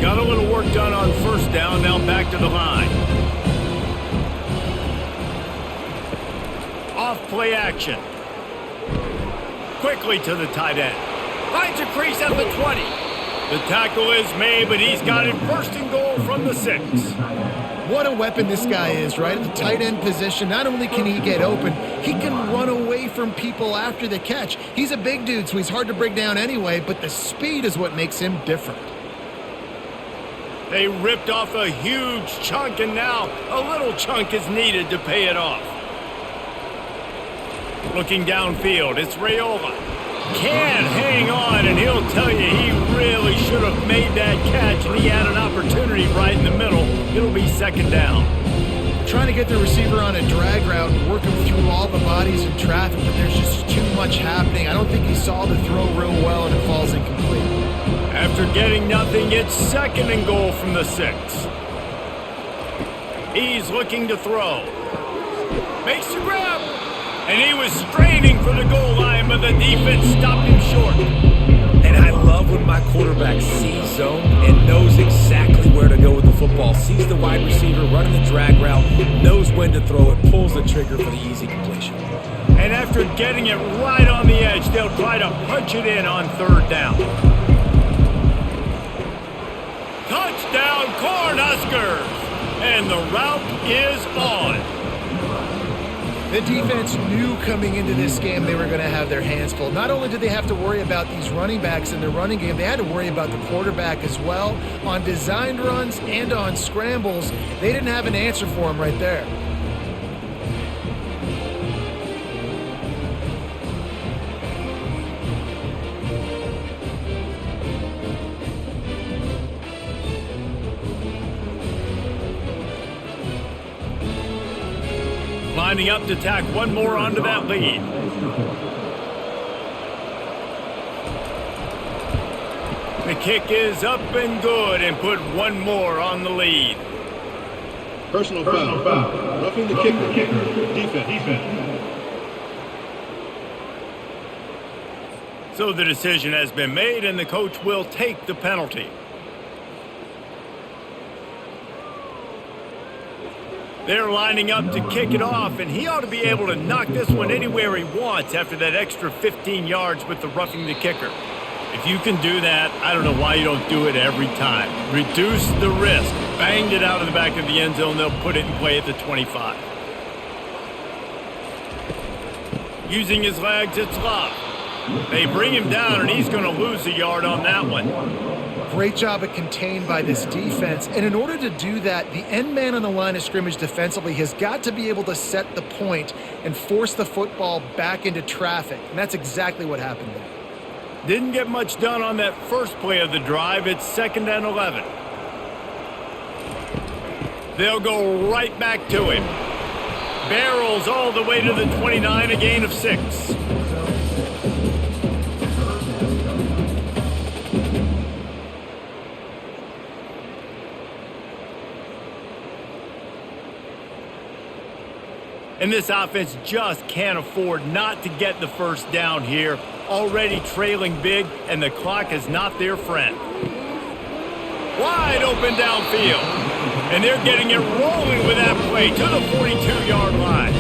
Got a little work done on first down. Now back to the line. Off play action. Quickly to the tight end. Finds a crease at the 20. The tackle is made, but he's got it 1st and goal from the 6.
What a weapon this guy is, right? At the tight end position, not only can he get open, he can run away from people after the catch. He's a big dude, so he's hard to break down anyway, but the speed is what makes him different.
They ripped off a huge chunk, and now a little chunk is needed to pay it off. Looking downfield, it's Raiola. Can't hang on, and he'll tell you he really should have made that catch, and he had an opportunity right in the middle. It'll be 2nd down.
Trying to get the receiver on a drag route and work him through all the bodies in traffic, but there's just too much happening. I don't think he saw the throw real well, and it falls incomplete.
After getting nothing, it's 2nd and goal from the 6. He's looking to throw. Makes the grab. And he was straining for the goal line, but the defense stopped him short.
And I love when my quarterback sees zone and knows exactly where to go with the football. Sees the wide receiver running the drag route, knows when to throw it, pulls the trigger for the easy completion.
And after getting it right on the edge, they'll try to punch it in on 3rd down. Touchdown, Cornhuskers! And the route is on.
The defense knew coming into this game they were going to have their hands full. Not only did they have to worry about these running backs in their running game, they had to worry about the quarterback as well. On designed runs and on scrambles, they didn't have an answer for him right there.
Lining up to tack one more onto that lead. The kick is up and good and put one more on the lead.
Personal foul. Roughing the kicker. Defense.
So the decision has been made and the coach will take the penalty. They're lining up to kick it off, and he ought to be able to knock this one anywhere he wants after that extra 15 yards with the roughing the kicker. If you can do that, I don't know why you don't do it every time. Reduce the risk. Banged it out of the back of the end zone. They'll put it in play at the 25. Using his legs, it's Love. They bring him down, and he's going to lose a yard on that one.
Great job of contained by this defense. And in order to do that, the end man on the line of scrimmage defensively has got to be able to set the point and force the football back into traffic. And that's exactly what happened there.
Didn't get much done on that first play of the drive. It's 2nd and 11. They'll go right back to him. Barrels all the way to the 29, a gain of 6. And this offense just can't afford not to get the first down here. Already trailing big, and the clock is not their friend. Wide open downfield. And they're getting it rolling with that play to the 42-yard line.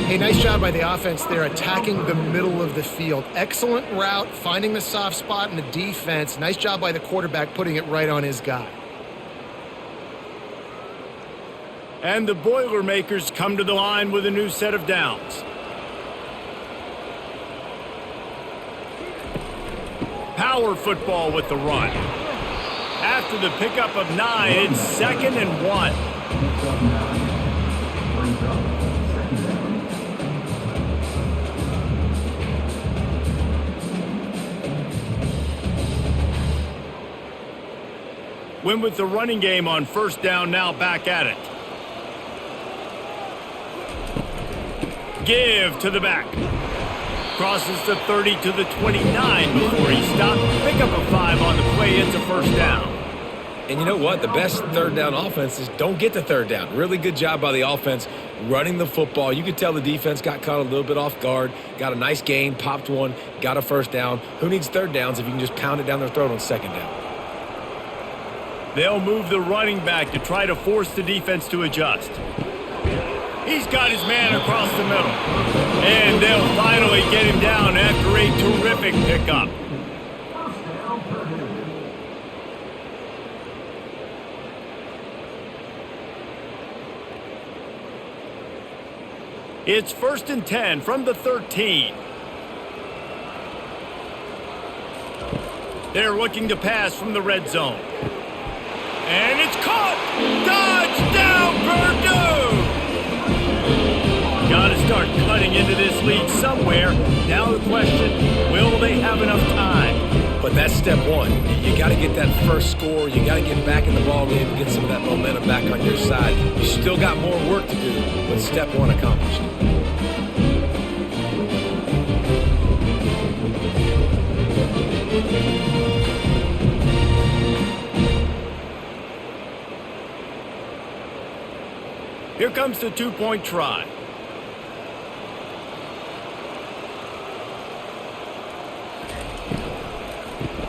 Hey, nice job by the offense there attacking the middle of the field. Excellent route, finding the soft spot in the defense. Nice job by the quarterback putting it right on his guy.
And the Boilermakers come to the line with a new set of downs. Power football with the run. After the pickup of 9, it's 2nd and 1. Win with the running game on first down, now back at it. Give to the back. Crosses the 30 to the 29 before he stopped. Pick up a 5 on the play. It's a first down.
And you know what? The best third down offense is don't get the third down. Really good job by the offense running the football. You could tell the defense got caught a little bit off guard. Got a nice gain, popped one, got a first down. Who needs third downs if you can just pound it down their throat on second down?
They'll move the running back to try to force the defense to adjust. He's got his man across the middle. And they'll finally get him down after a terrific pickup. It's 1st and 10 from the 13. They're looking to pass from the red zone. And it's caught! Touchdown, Purdue! Got to start cutting into this lead somewhere. Now the question, will they have enough time?
But that's step one. You got to get that first score. You got to get back in the ball game and get some of that momentum back on your side. You still got more work to do, but step one accomplished.
Here comes the two-point try.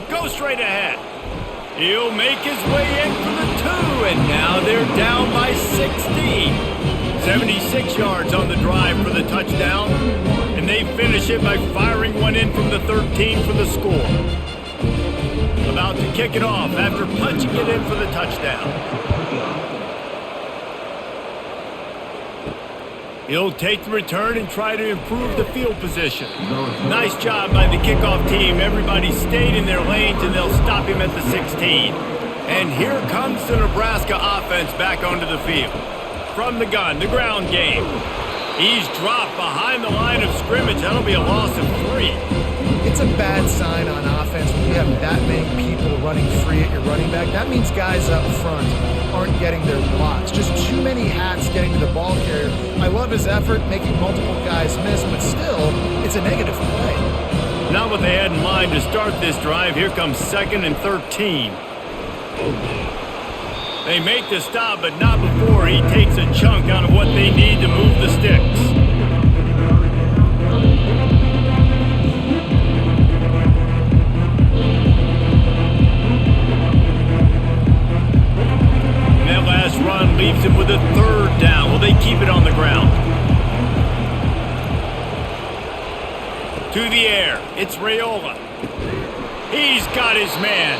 Go straight ahead. He'll make his way in for the 2, and now they're down by 16. 76 yards on the drive for the touchdown, and they finish it by firing one in from the 13 for the score. About to kick it off after punching it in for the touchdown. He'll take the return and try to improve the field position. Nice job by the kickoff team. Everybody stayed in their lanes, and they'll stop him at the 16. And here comes the Nebraska offense back onto the field. From the gun, the ground game. He's dropped behind the line of scrimmage. That'll be a loss of 3.
It's a bad sign on offense when you have that many people running free at your running back. That means guys up front aren't getting their blocks. Just too many hats getting to the ball carrier. I love his effort, making multiple guys miss, but still, it's a negative play.
Not what they had in mind to start this drive. Here comes 2nd and 13. They make the stop, but not before he takes a chunk out of what they need to move the sticks. Run leaves him with a 3rd down. Will they keep it on the ground? To the air. It's Raiola. He's got his man.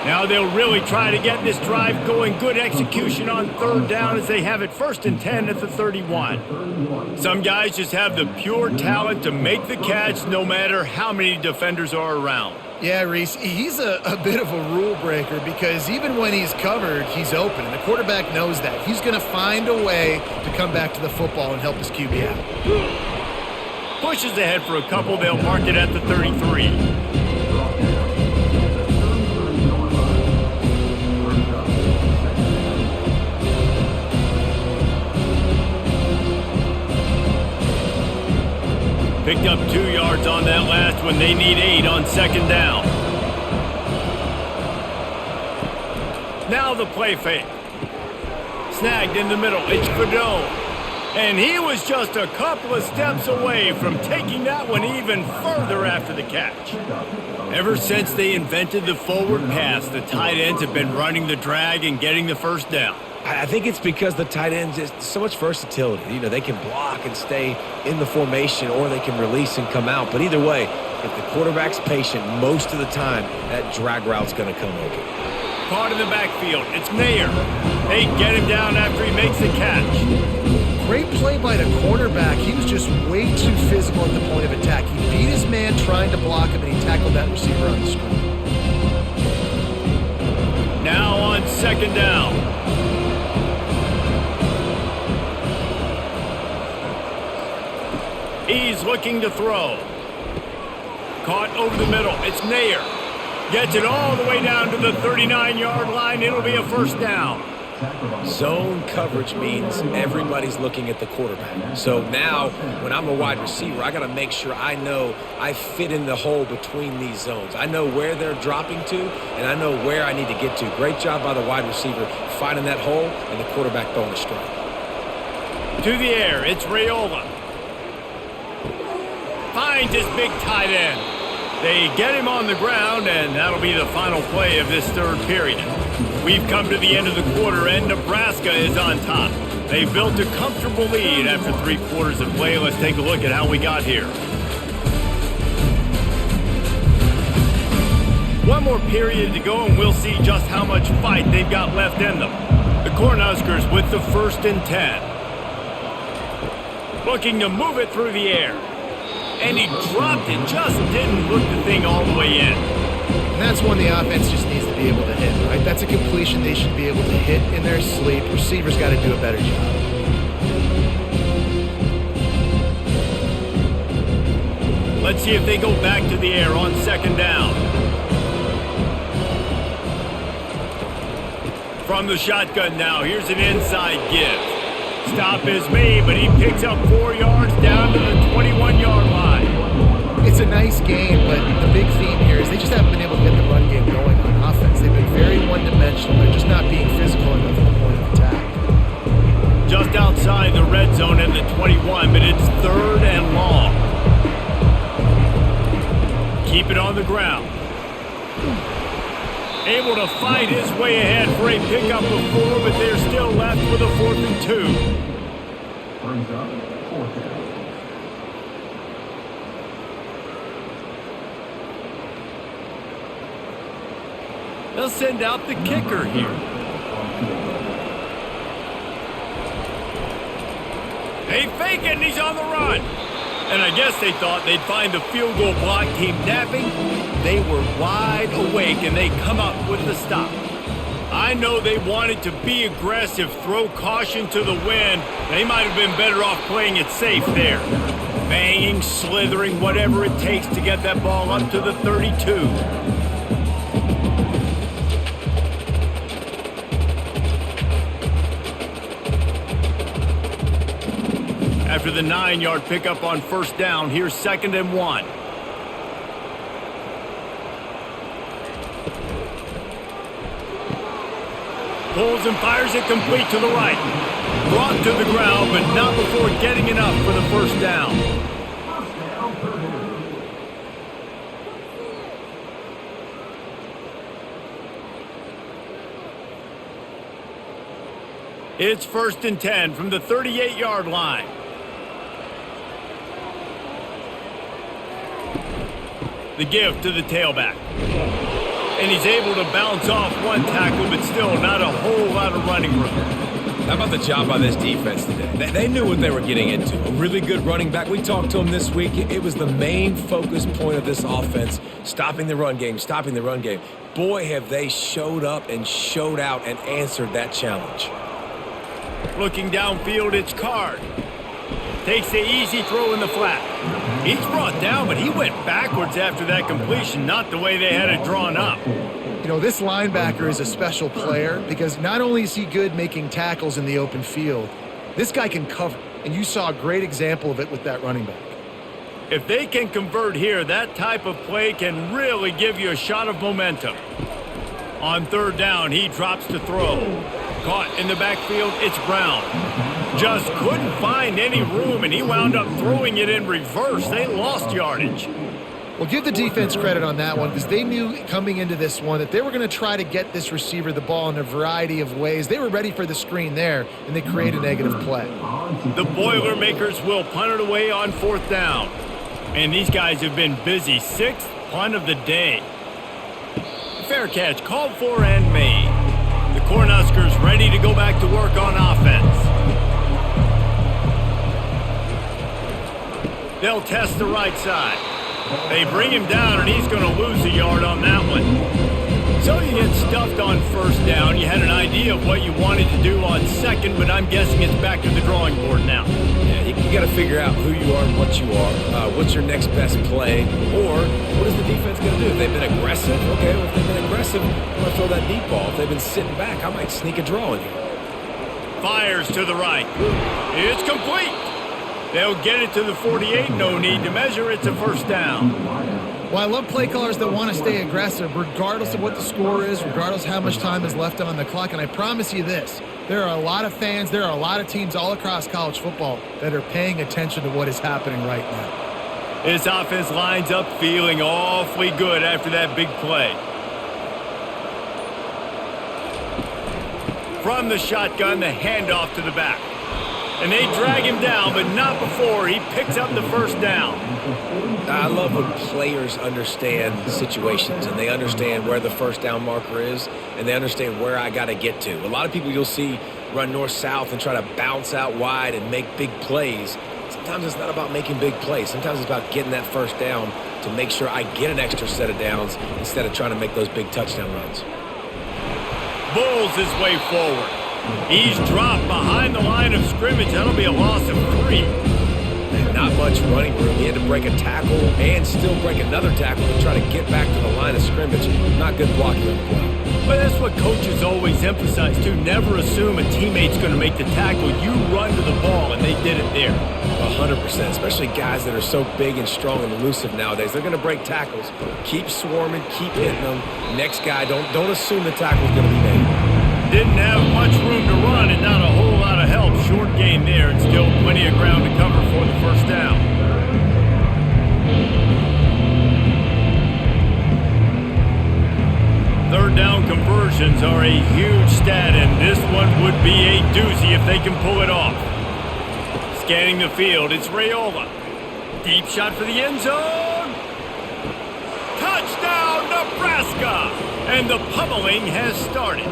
Now they'll really try to get this drive going. Good execution on 3rd down as they have it 1st and 10 at the 31. Some guys just have the pure talent to make the catch no matter how many defenders are around.
Yeah, Reese, he's a bit of a rule breaker because even when he's covered, he's open, and the quarterback knows that. He's going to find a way to come back to the football and help his QB out.
Pushes ahead for a couple. They'll mark it at the 33. Picked up 2 yards on that last one. They need 8 on second down. Now the play fake. Snagged in the middle. It's Purdue. And he was just a couple of steps away from taking that one even further after the catch. Ever since they invented the forward pass, the tight ends have been running the drag and getting the first down.
I think it's because the tight ends just so much versatility. You know, they can block and stay in the formation, or they can release and come out. But either way, if the quarterback's patient most of the time, that drag route's going to come open.
Caught in the backfield. It's Mayer. They get him down after he makes the catch.
Great play by the cornerback. He was just way too physical at the point of attack. He beat his man trying to block him, and he tackled that receiver on the screen.
Now on second down. He's looking to throw. Caught over the middle. It's Nair. Gets it all the way down to the 39-yard line. It'll be a first down.
Zone coverage means everybody's looking at the quarterback. So now, when I'm a wide receiver, I got to make sure I know I fit in the hole between these zones. I know where they're dropping to, and I know where I need to get to. Great job by the wide receiver finding that hole, and the quarterback throwing a strike.
To the air, it's Raiola. Finds his big tight end. They get him on the ground, and that'll be the final play of this third period. We've come to the end of the quarter, and Nebraska is on top. They've built a comfortable lead after 3 quarters of play. Let's take a look at how we got here. One more period to go, and we'll see just how much fight they've got left in them. The Cornhuskers with the 1st and 10. Looking to move it through the air. And he dropped it, just didn't hook the thing all the way in.
And that's one the offense just needs to be able to hit, right? That's a completion they should be able to hit in their sleep. Receivers got to do a better job.
Let's see if they go back to the air on second down. From the shotgun now, here's an inside give. Stop is made, but he picks up 4 yards down to the 21-yard line.
It's a nice game, but the big theme here is they just haven't been able to get the run game going on offense. They've been very one-dimensional. They're just not being physical enough at the point of attack.
Just outside the red zone at the 21, but it's 3rd and long. Keep it on the ground. Able to fight his way ahead for a pickup of 4, but they're still left with a 4th and 2.
Brings up 4th down.
They'll send out the kicker here. They fake it, and he's on the run. And I guess they thought they'd find the field goal block team napping. They were wide awake, and they come up with the stop. I know they wanted to be aggressive, throw caution to the wind. They might have been better off playing it safe there. Banging, slithering, whatever it takes to get that ball up to the 32. After the 9-yard pickup on first down, here's 2nd and 1. Pulls and fires it complete to the right. Brought to the ground, but not before getting enough for the first down. It's 1st and 10 from the 38-yard line. The give to the tailback. And he's able to bounce off one tackle, but still not a whole lot of running room.
How about the job by this defense today? They knew what they were getting into. A really good running back. We talked to him this week. It was the main focus point of this offense, stopping the run game, stopping the run game. Boy, have they showed up and showed out and answered that challenge.
Looking downfield, it's Card. Takes the easy throw in the flat. He's brought down, but he went backwards after that completion, not the way they had it drawn up.
You know, this linebacker is a special player because not only is he good making tackles in the open field, this guy can cover. And you saw a great example of it with that running back.
If they can convert here, that type of play can really give you a shot of momentum. On third down, he drops to throw. Caught in the backfield, it's Brown. Just couldn't find any room, and he wound up throwing it in reverse. They lost yardage.
Well, give the defense credit on that one because they knew coming into this one that they were going to try to get this receiver the ball in a variety of ways. They were ready for the screen there, and they create a negative play.
The Boilermakers will punt it away on fourth down. And these guys have been busy. Sixth punt of the day. Fair catch called for and made. The Cornhuskers ready to go back to work on offense. They'll test the right side. They bring him down, and he's going to lose a yard on that one. So you get stuffed on first down. You had an idea of what you wanted to do on second, but I'm guessing it's back to the drawing board now.
Yeah, you got to figure out who you are and what you are. What's your next best play? Or what is the defense going to do? If they've been aggressive, okay, well, if they've been aggressive, I'm going to throw that deep ball. If they've been sitting back, I might sneak a draw in here.
Fires to the right. It's complete. They'll get it to the 48. No need to measure. It's a first down.
Well, I love play callers that want to stay aggressive regardless of what the score is, regardless how much time is left on the clock. And I promise you this, there are a lot of fans, there are a lot of teams all across college football that are paying attention to what is happening right now.
This offense lines up feeling awfully good after that big play. From the shotgun, the handoff to the back. And they drag him down, but not before he picks up the first down.
I love when players understand situations and they understand where the first down marker is and they understand where I got to get to. A lot of people you'll see run north-south and try to bounce out wide and make big plays. Sometimes it's not about making big plays. Sometimes it's about getting that first down to make sure I get an extra set of downs instead of trying to make those big touchdown runs.
Bulls his way forward. He's dropped behind the line of scrimmage. That'll be a loss of 3.
And not much running room. He had to break a tackle and still break another tackle to try to get back to the line of scrimmage. Not good blocking on the play.
But that's what coaches always emphasize, too. Never assume a teammate's going to make the tackle. You run to the ball, and they did it there.
100%, especially guys that are so big and strong and elusive nowadays. They're going to break tackles. Keep swarming, keep hitting them. Next guy, don't assume the tackle's going to be made.
Didn't have much room to run and not a whole lot of help. Short gain there and still plenty of ground to cover for the first down. Third down conversions are a huge stat, and this one would be a doozy if they can pull it off. Scanning the field, it's Raiola. Deep shot for the end zone. Touchdown, Nebraska! And the pummeling has started.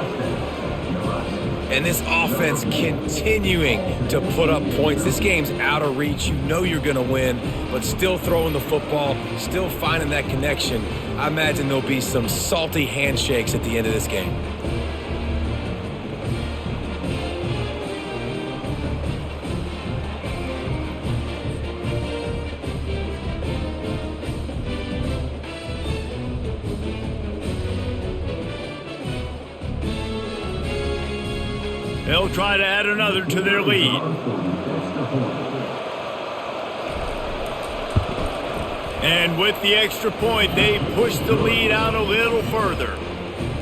And this offense continuing to put up points. This game's out of reach. You know you're going to win, but still throwing the football, still finding that connection. I imagine there'll be some salty handshakes at the end of this game.
They'll try to add another to their lead. And with the extra point, they pushed the lead out a little further.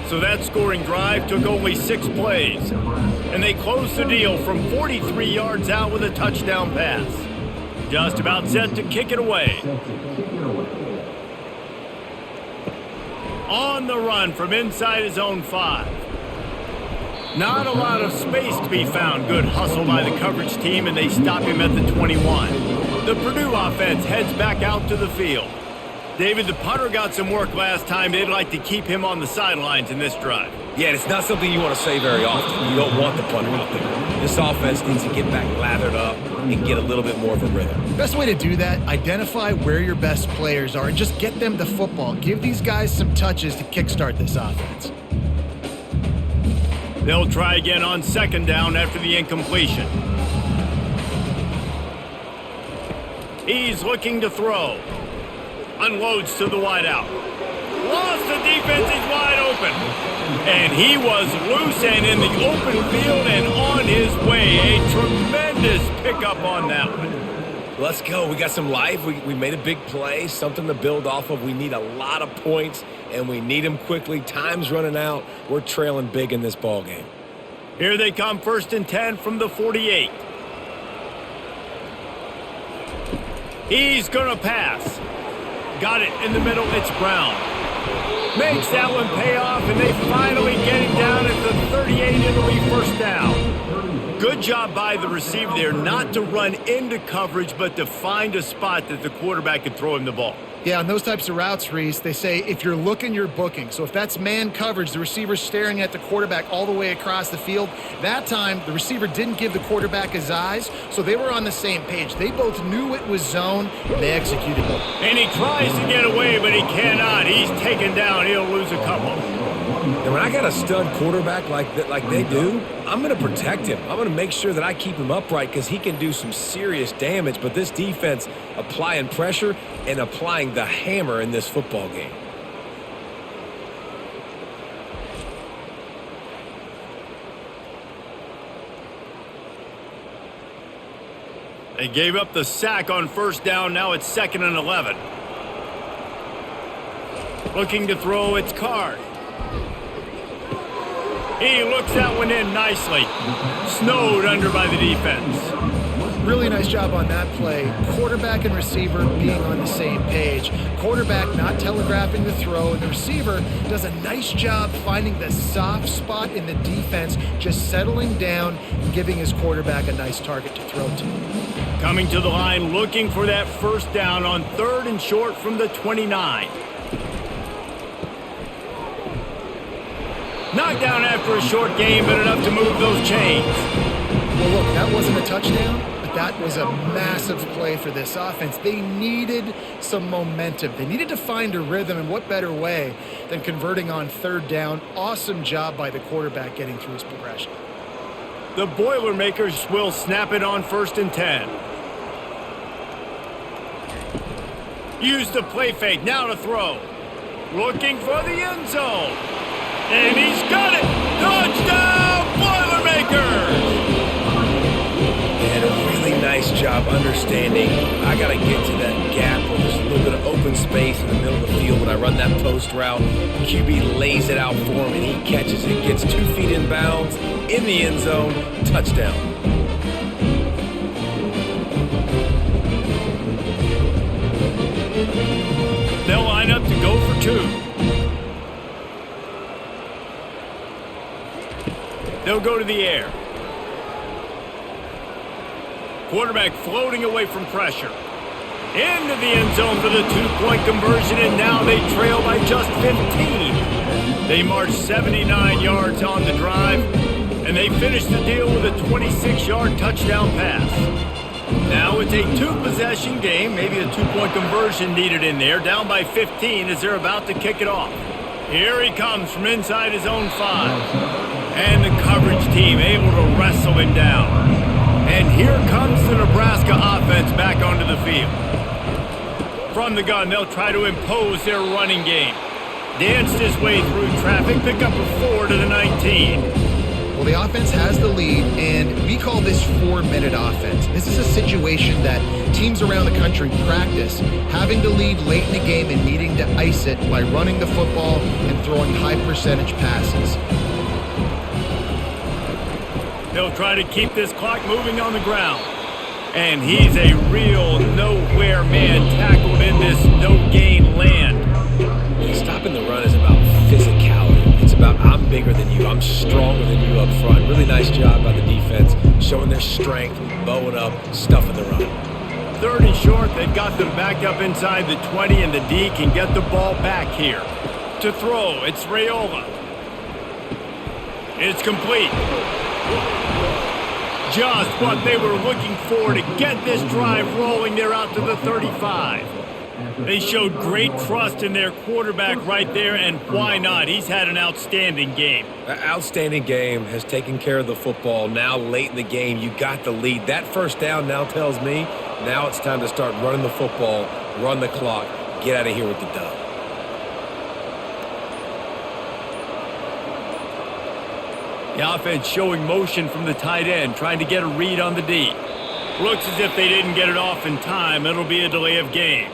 So that scoring drive took only 6 plays. And they closed the deal from 43 yards out with a touchdown pass. Just about set to kick it away. On the run from inside his own 5. Not a lot of space to be found. Good hustle by the coverage team, and they stop him at the 21. The Purdue offense heads back out to the field. David, the punter got some work last time. They'd like to keep him on the sidelines in this drive.
Yeah, it's not something you want to say very often. You don't want the punter out there. This offense needs to get back lathered up and get a little bit more of a rhythm.
Best way to do that, identify where your best players are and just get them the football. Give these guys some touches to kickstart this offense.
They'll try again on second down after the incompletion. He's looking to throw. Unloads to the wideout. Lost the defense, he's wide open. And he was loose and in the open field and on his way. A tremendous pickup on that one.
Let's go. We got some life. We made a big play, something to build off of. We need a lot of points, and we need them quickly. Time's running out. We're trailing big in this ball game.
Here they come, 1st and 10 from the 48. He's going to pass. Got it in the middle. It's Brown. Makes that one pay off, and they finally get him down at the 38. It'll be first down. Good job by the receiver there not to run into coverage, but to find a spot that the quarterback could throw him the ball.
Yeah, on those types of routes, Reese, they say if you're looking, you're booking. So if that's man coverage, the receiver's staring at the quarterback all the way across the field. That time, the receiver didn't give the quarterback his eyes, so they were on the same page. They both knew it was zone, and they executed it.
And he tries to get away, but he cannot. He's taken down. He'll lose a couple.
And when I got a stud quarterback like they do, I'm going to protect him. I'm going to make sure that I keep him upright because he can do some serious damage. But this defense applying pressure and applying the hammer in this football game.
They gave up the sack on first down. Now it's 2nd and 11. Looking to throw, it's Card. He looks that one in nicely. Snowed under by the defense.
Really nice job on that play. Quarterback and receiver being on the same page. Quarterback not telegraphing the throw, and the receiver does a nice job finding the soft spot in the defense, just settling down and giving his quarterback a nice target to throw to.
Coming to the line, looking for that first down on 3rd and short from the 29. Knocked down after a short game, but enough to move those chains.
Well, look, that wasn't a touchdown, but that was a massive play for this offense. They needed some momentum. They needed to find a rhythm, and what better way than converting on 3rd down. Awesome job by the quarterback getting through his progression.
The Boilermakers will snap it on 1st and 10. Use the play fake, now to throw. Looking for the end zone. And he's got it! Touchdown, Boilermakers!
They had a really nice job understanding. I got to get to that gap where there's a little bit of open space in the middle of the field when I run that post route. QB lays it out for him, and he catches it, gets 2 feet in bounds, in the end zone, touchdown.
They'll line up to go for 2. They'll go to the air. Quarterback floating away from pressure. Into the end zone for the 2-point conversion, and now they trail by just 15. They march 79 yards on the drive, and they finish the deal with a 26-yard touchdown pass. Now it's a 2-possession game, maybe a 2-point conversion needed in there, down by 15 as they're about to kick it off. Here he comes from inside his own 5. And the coverage team able to wrestle him down. And here comes the Nebraska offense back onto the field. From the gun, they'll try to impose their running game. Danced his way through traffic, pick up a 4 to the 19.
Well, the offense has the lead, and we call this 4-minute offense. This is a situation that teams around the country practice, having the lead late in the game and needing to ice it by running the football and throwing high-percentage passes.
They'll try to keep this clock moving on the ground. And he's a real nowhere man tackled in this no-gain land.
Stopping the run is about physicality. It's about I'm bigger than you. I'm stronger than you up front. Really nice job by the defense, showing their strength, bowing up, stuffing the run.
3rd and short, they've got them back up inside the 20, and the D can get the ball back here. To throw, it's Raiola. It's complete. Just what they were looking for to get this drive rolling. They're out to the 35. They showed great trust in their quarterback right there, and why not? He's had an outstanding game.
An outstanding game, has taken care of the football. Now late in the game, you got the lead. That first down now tells me now it's time to start running the football, run the clock, get out of here with the dub.
The offense showing motion from the tight end, trying to get a read on the D. Looks as if they didn't get it off in time. It'll be a delay of game.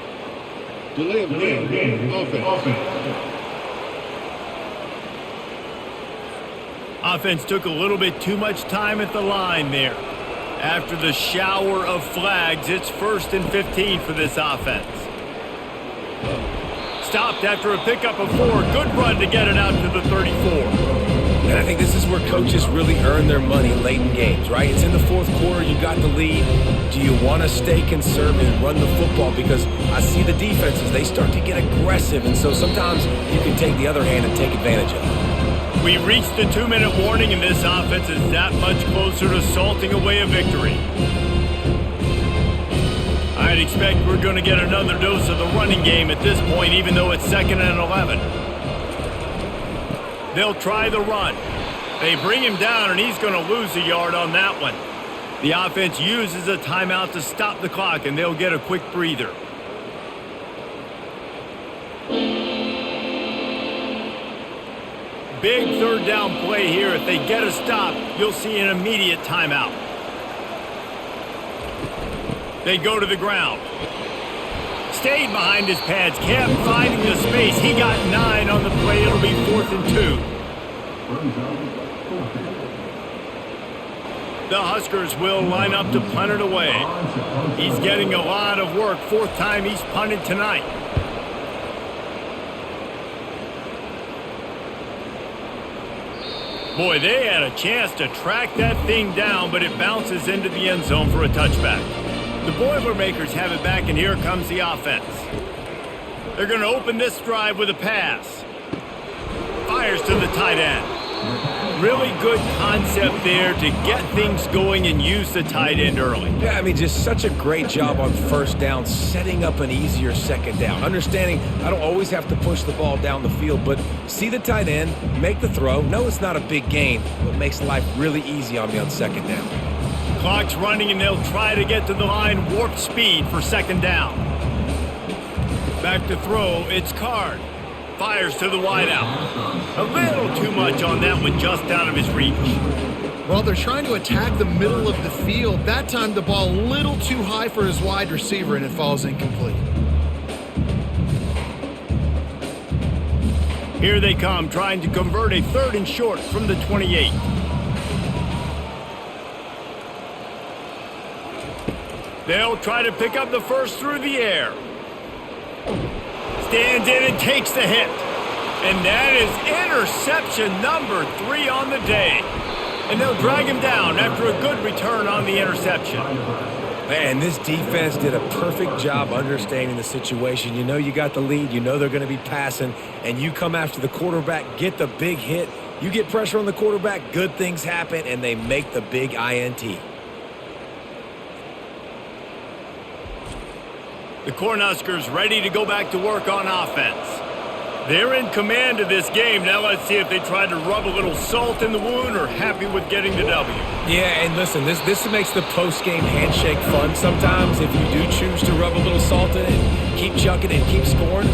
Delay of game. Offense.
Offense took a little bit too much time at the line there. After the shower of flags, it's 1st and 15 for this offense. Stopped after a pickup of 4. Good run to get it out to the 34.
And I think this is where coaches really earn their money late in games, right? It's in the 4th quarter. You got the lead. Do you want to stay conservative and run the football? Because I see the defenses, they start to get aggressive. And so sometimes you can take the other hand and take advantage of it.
We reached the 2-minute warning, and this offense is that much closer to salting away a victory. I'd expect we're going to get another dose of the running game at this point, even though it's 2nd and 11. They'll try the run. They bring him down, and he's going to lose a yard on that one. The offense uses a timeout to stop the clock, and they'll get a quick breather. Big 3rd down play here. If they get a stop, you'll see an immediate timeout. They go to the ground. Stayed behind his pads, kept finding the space. He got 9 on the play. It'll be 4th and 2. The Huskers will line up to punt it away. He's getting a lot of work. 4th time he's punted tonight. Boy, they had a chance to track that thing down, but it bounces into the end zone for a touchback. The Boilermakers have it back, and here comes the offense. They're going to open this drive with a pass. Fires to the tight end. Really good concept there to get things going and use the tight end early.
Yeah, I mean, just such a great job on 1st down, setting up an easier 2nd down. Understanding I don't always have to push the ball down the field, but see the tight end, make the throw. No, it's not a big gain, but makes life really easy on me on 2nd down.
Clock's running, and they'll try to get to the line, warp speed for 2nd down. Back to throw, it's Card. Fires to the wideout. A little too much on that one, just out of his reach.
Well, they're trying to attack the middle of the field. That time the ball a little too high for his wide receiver, and it falls incomplete.
Here they come, trying to convert a 3rd and short from the 28. They'll try to pick up the 1st through the air. Stands in and takes the hit. And that is interception number 3 on the day. And they'll drag him down after a good return on the interception.
Man, this defense did a perfect job understanding the situation. You know you got the lead. You know they're going to be passing. And you come after the quarterback, get the big hit. You get pressure on the quarterback, good things happen, and they make the big INT.
The Cornhuskers ready to go back to work on offense. They're in command of this game. Now let's see if they try to rub a little salt in the wound or happy with getting the W.
Yeah, and listen, this makes the post-game handshake fun sometimes. If you do choose to rub a little salt in it, keep chucking and keep scoring,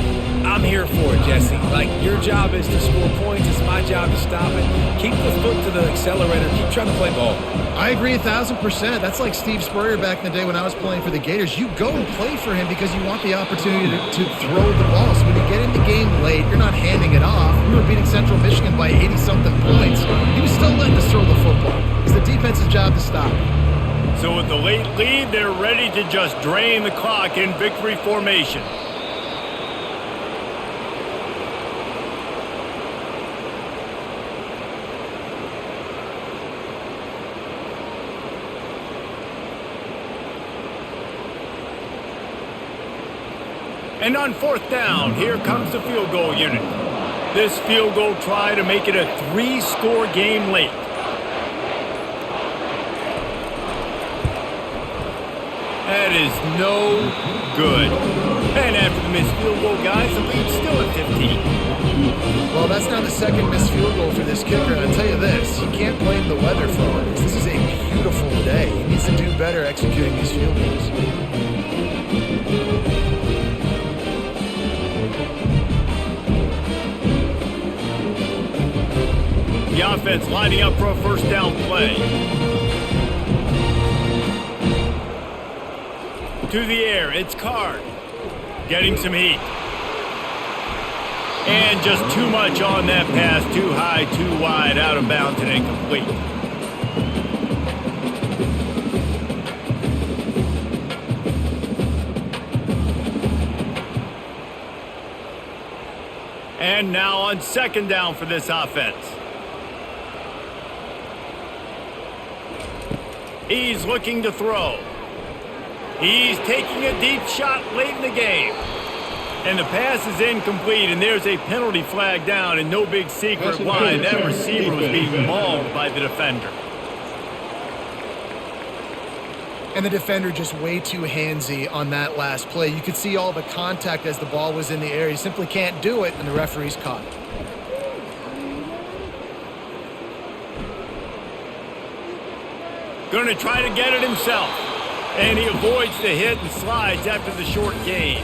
I'm here for it, Jesse. Like, your job is to score points. It's my job to stop it. Keep the foot to the accelerator. Keep trying to play ball.
I agree 1,000%. That's like Steve Spurrier back in the day when I was playing for the Gators. You go and play for him because you want the opportunity to throw the ball. So when you get in the game late, you're not handing it off. We were beating Central Michigan by 80-something points. He was still letting us throw the football. It's the defense's job to stop it.
So with the late lead, they're ready to just drain the clock in victory formation. And on 4th down, here comes the field goal unit. This field goal try to make it a 3-score game late. That is no good. And after the missed field goal, guys, the lead's still at 15.
Well, that's now the 2nd missed field goal for this kicker, and I'll tell you this, you can't blame the weather for it. This is a beautiful day. He needs to do better executing these field goals.
The offense lining up for a 1st down play. To the air, it's Card. Getting some heat. And just too much on that pass. Too high, too wide, out of bounds, and incomplete. And now on second down for this offense. He's looking to throw. He's taking a deep shot late in the game. And the pass is incomplete, and there's a penalty flag down, and no big secret why. That receiver was being mauled by the defender.
And the defender just way too handsy on that last play. You could see all the contact as the ball was in the air. He simply can't do it, and the referee's caught it.
Going to try to get it himself. And he avoids the hit and slides after the short gain.